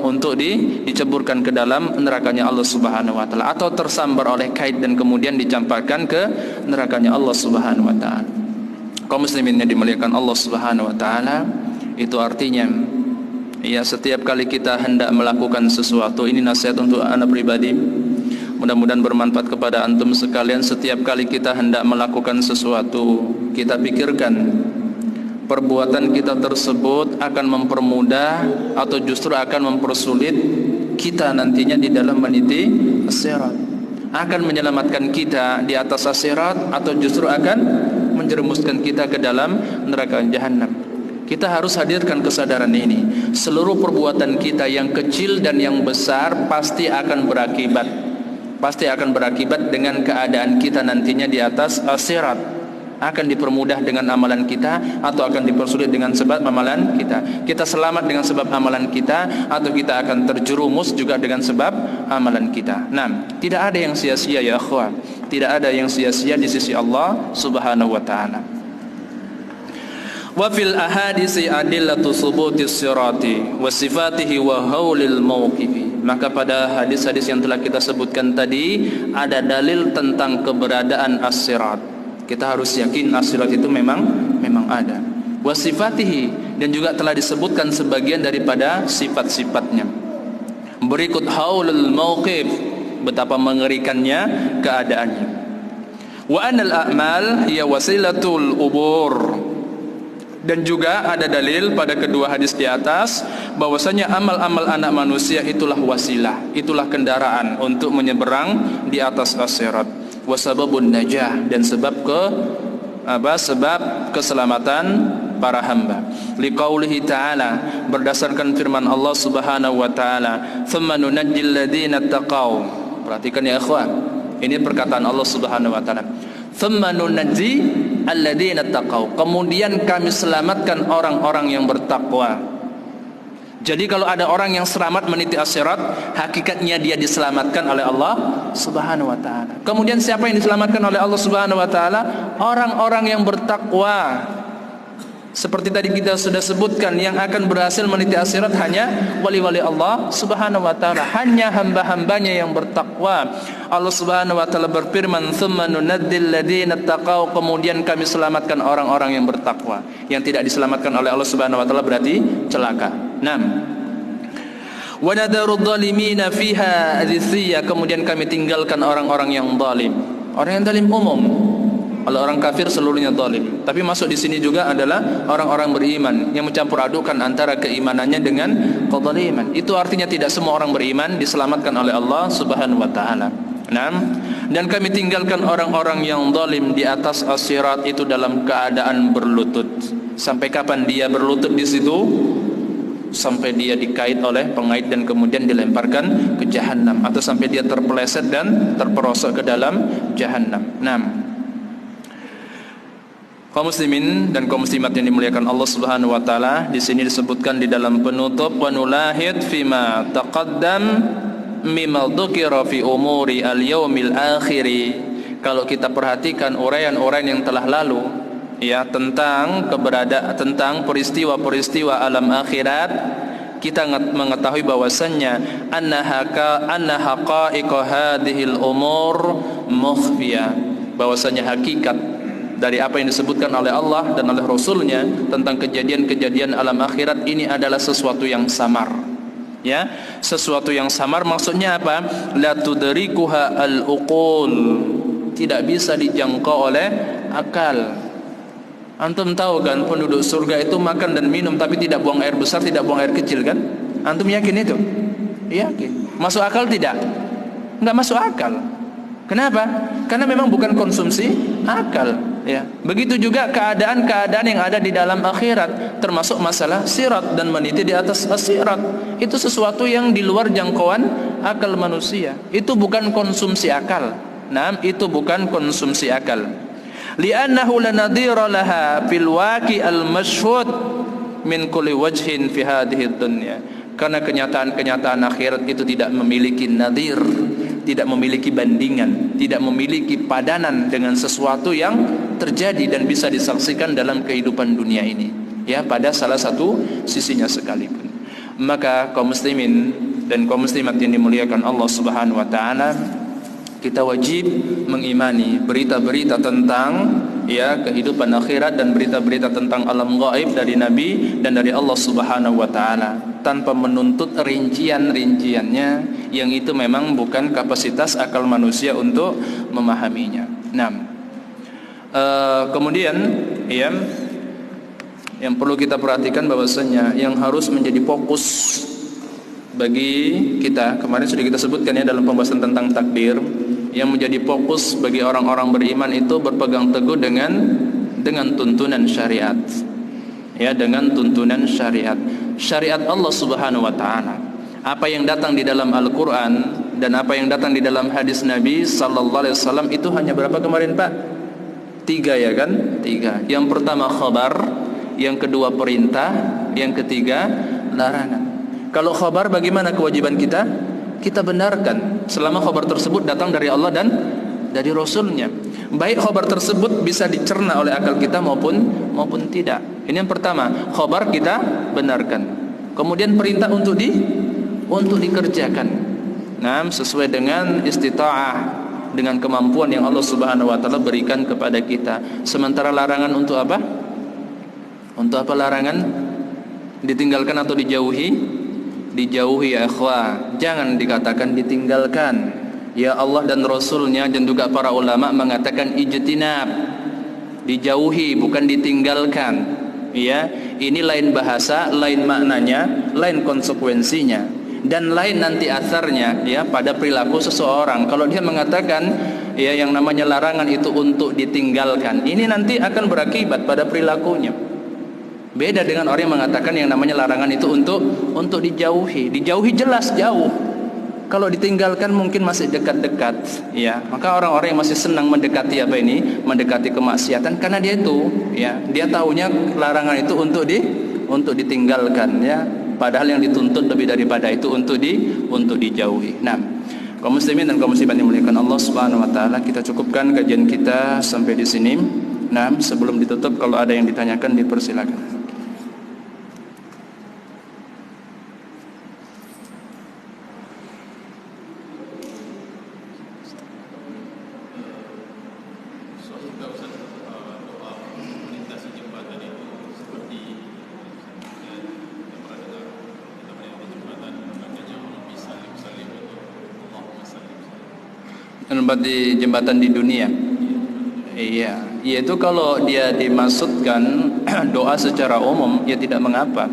untuk diceburkan ke dalam nerakanya Allah Subhanahu wa taala, atau tersambar oleh kait dan kemudian dicampakkan ke nerakanya Allah Subhanahu wa taala. Kaum muslimin yang dimuliakan Allah Subhanahu wa taala, itu artinya ya setiap kali kita hendak melakukan sesuatu, ini nasihat untuk anak pribadi, mudah-mudahan bermanfaat kepada antum sekalian. Setiap kali kita hendak melakukan sesuatu, kita pikirkan perbuatan kita tersebut akan mempermudah atau justru akan mempersulit kita nantinya di dalam meniti as-sirat, akan menyelamatkan kita di atas as-sirat atau justru akan menjerumuskan kita ke dalam neraka jahanam. Kita harus hadirkan kesadaran ini. Seluruh perbuatan kita yang kecil dan yang besar pasti akan berakibat dengan keadaan kita nantinya di atas as-sirat. Akan dipermudah dengan amalan kita atau akan dipersulit dengan sebab amalan kita. Kita selamat dengan sebab amalan kita atau kita akan terjerumus juga dengan sebab amalan kita. Nah, tidak ada yang sia-sia ya akhwat. Tidak ada yang sia-sia di sisi Allah Subhanahu wa taala. Wa fil ahadisi adillatu thubutis sirati wa sifatihi wa haulil mawqifi. Maka pada hadis-hadis yang telah kita sebutkan tadi ada dalil tentang keberadaan as-sirat. Kita harus yakin as-sirat itu memang ada. Wasifatihi, dan juga telah disebutkan sebagian daripada sifat-sifatnya. Berikut haulul mauqif, betapa mengerikannya keadaannya. Wa anal a'mal hiya wasilatul ubur. Dan juga ada dalil pada kedua hadis di atas bahwasanya amal-amal anak manusia itulah wasilah, itulah kendaraan untuk menyeberang di atas as-sirat. Wasababun najah, dan sebab keselamatan para hamba. Liqaulihi ta'ala, berdasarkan firman Allah Subhanahu wa taala, "Tsumma nunajjil ladzina taqau." Perhatikan ya ikhwan. Ini perkataan Allah Subhanahu wa taala. "Tsumma nunajji alladzina taqau." Kemudian kami selamatkan orang-orang yang bertakwa. Jadi kalau ada orang yang selamat meniti as-sirat, hakikatnya dia diselamatkan oleh Allah Subhanahu wa taala. Kemudian siapa yang diselamatkan oleh Allah Subhanahu wa taala? Orang-orang yang bertakwa. Seperti tadi kita sudah sebutkan, yang akan berhasil meniti as-sirat hanya wali-wali Allah Subhanahu wa taala, hanya hamba-hambanya yang bertakwa. Allah Subhanahu wa taala berfirman, "Tsumma nunaddil ladzina taqau." Kemudian kami selamatkan orang-orang yang bertakwa. Yang tidak diselamatkan oleh Allah Subhanahu wa taala berarti celaka. 6. Wa nadarud dhalimina fiha adhiyya. Kemudian kami tinggalkan orang-orang yang zalim. Orang yang zalim umum. Kalau orang kafir seluruhnya zalim. Tapi masuk di sini juga adalah orang-orang beriman yang mencampur adukan antara keimanannya dengan kezaliman. Itu artinya tidak semua orang beriman diselamatkan oleh Allah Subhanahu wa taala. 6. Dan kami tinggalkan orang-orang yang zalim di atas as-sirat itu dalam keadaan berlutut. Sampai kapan dia berlutut di situ? Sampai dia dikait oleh pengait dan kemudian dilemparkan ke jahanam, atau sampai dia terpeleset dan terperosok ke dalam jahanam. 6. Kaum muslimin dan kaum muslimat yang dimuliakan Allah Subhanahu wa taala, di sini disebutkan di dalam penutup, wa nulahid fima taqaddam mimma dzukira fi umuri al-yaumil akhir. Kalau kita perhatikan uraian-uraian yang telah lalu ya tentang peristiwa-peristiwa alam akhirat, kita mengetahui bahwasannya annaha haqa'iqa hadhil umur mukhfiyah, bahwasanya hakikat dari apa yang disebutkan oleh Allah dan oleh Rasulnya tentang kejadian-kejadian alam akhirat ini adalah sesuatu yang samar. Ya, sesuatu yang samar maksudnya apa? La tudrikuha al-uqul, tidak bisa dijangkau oleh akal. Antum tahu kan penduduk surga itu makan dan minum tapi tidak buang air besar, tidak buang air kecil kan? Antum yakin itu? Yakin. Masuk akal tidak? Enggak masuk akal. Kenapa? Karena memang bukan konsumsi akal, ya. Begitu juga keadaan-keadaan yang ada di dalam akhirat, termasuk masalah sirat dan meniti di atas sirat. Itu sesuatu yang di luar jangkauan akal manusia. Itu bukan konsumsi akal. Nah, itu bukan konsumsi akal. Li'annahu lanadhira laha fil waqi al-mashhud min kulli wajhin fi hadhihi dunya. Karena kenyataan-kenyataan akhirat itu tidak memiliki nadhir, tidak memiliki bandingan, tidak memiliki padanan dengan sesuatu yang terjadi dan bisa disaksikan dalam kehidupan dunia ini, ya, pada salah satu sisinya sekalipun. Maka kaum muslimin dan kaum muslimat yang dimuliakan Allah Subhanahu wa taala, kita wajib mengimani berita-berita tentang ya kehidupan akhirat dan berita-berita tentang alam gaib dari Nabi dan dari Allah Subhanahu wa taala, tanpa menuntut rincian-rinciannya yang itu memang bukan kapasitas akal manusia untuk memahaminya. Nah, kemudian ya, yang perlu kita perhatikan bahwasanya yang harus menjadi fokus bagi kita, kemarin sudah kita sebutkan ya dalam pembahasan tentang takdir, yang menjadi fokus bagi orang-orang beriman itu berpegang teguh dengan tuntunan syariat. Ya, dengan tuntunan syariat. Syariat Allah Subhanahu wa taala. Apa yang datang di dalam Al-Qur'an dan apa yang datang di dalam hadis Nabi sallallahu alaihi wasallam itu hanya berapa kemarin, Pak? 3 ya kan? 3. Yang pertama khabar, yang kedua perintah, yang ketiga larangan. Kalau khabar, bagaimana kewajiban kita? Kita benarkan selama khabar tersebut datang dari Allah dan dari Rasulnya. Baik khabar tersebut bisa dicerna oleh akal kita maupun tidak. Ini yang pertama, khabar kita benarkan. Kemudian perintah untuk dikerjakan. Nah, sesuai dengan istita'ah, dengan kemampuan yang Allah Subhanahu wa taala berikan kepada kita. Sementara larangan untuk apa? Untuk apa larangan? Ditinggalkan atau dijauhi? Dijauhi ya ikhwah. Jangan dikatakan ditinggalkan. Ya Allah dan Rasulnya dan juga para ulama mengatakan ijtinab, dijauhi bukan ditinggalkan. Ya, ini lain bahasa, lain maknanya, lain konsekuensinya, dan lain nanti asarnya ya pada perilaku seseorang. Kalau dia mengatakan ya yang namanya larangan itu untuk ditinggalkan, ini nanti akan berakibat pada perilakunya. Beda dengan orang yang mengatakan yang namanya larangan itu untuk dijauhi. Dijauhi jelas jauh. Kalau ditinggalkan mungkin masih dekat-dekat, ya. Maka orang-orang yang masih senang mendekati apa ini, mendekati kemaksiatan, karena dia itu, ya, dia tahunya larangan itu untuk ditinggalkan, ya. Padahal yang dituntut lebih daripada itu untuk dijauhi. Nah, kaum muslimin dan kaum muslimat yang dimuliakan Allah Subhanahu Wa Taala, kita cukupkan kajian kita sampai di sini. Nah, sebelum ditutup, kalau ada yang ditanyakan dipersilakan. Di jembatan di dunia. Iya, yaitu kalau dia dimaksudkan doa secara umum ya tidak mengapa,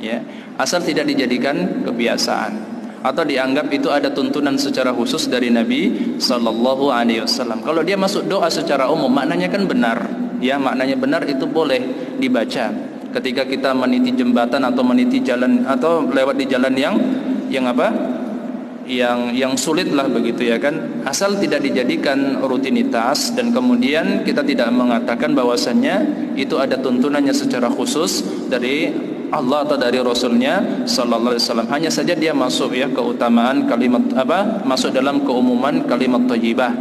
ya, asal tidak dijadikan kebiasaan atau dianggap itu ada tuntunan secara khusus dari Nabi sallallahu alaihi wasallam. Kalau dia masuk doa secara umum maknanya kan benar, ya, maknanya benar, itu boleh dibaca ketika kita meniti jembatan atau meniti jalan atau lewat di jalan yang apa? Yang sulit lah begitu, ya kan, asal tidak dijadikan rutinitas dan kemudian kita tidak mengatakan bahwasannya itu ada tuntunannya secara khusus dari Allah atau dari Rasulnya sallallahu alaihi wasallam. Hanya saja dia masuk ya keutamaan kalimat masuk dalam keumuman kalimat thayyibah,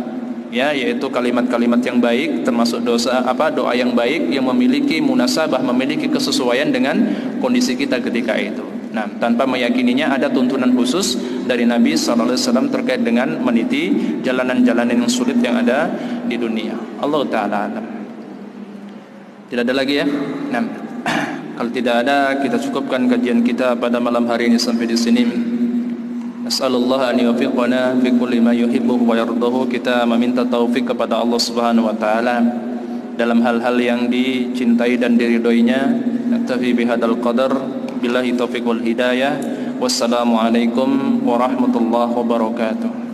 ya, yaitu kalimat-kalimat yang baik, termasuk doa yang baik yang memiliki munasabah, memiliki kesesuaian dengan kondisi kita ketika itu. Nah, tanpa meyakininya ada tuntunan khusus dari Nabi sallallahu alaihi wasallam terkait dengan meniti jalanan-jalanan yang sulit yang ada di dunia. Allah taala alam. Tidak ada lagi ya? Nah, kalau tidak ada, kita cukupkan kajian kita pada malam hari ini sampai di sini. Nas'alullah an yuwaffiqana fi kulli ma yuhibbu wa yardahu. Kita meminta taufik kepada Allah Subhanahu wa taala dalam hal-hal yang dicintai dan diridhoinya. Naktafi bihadzal qadar. Billahi taufiq wal hidayah. Wassalamualaikum warahmatullahi wabarakatuh.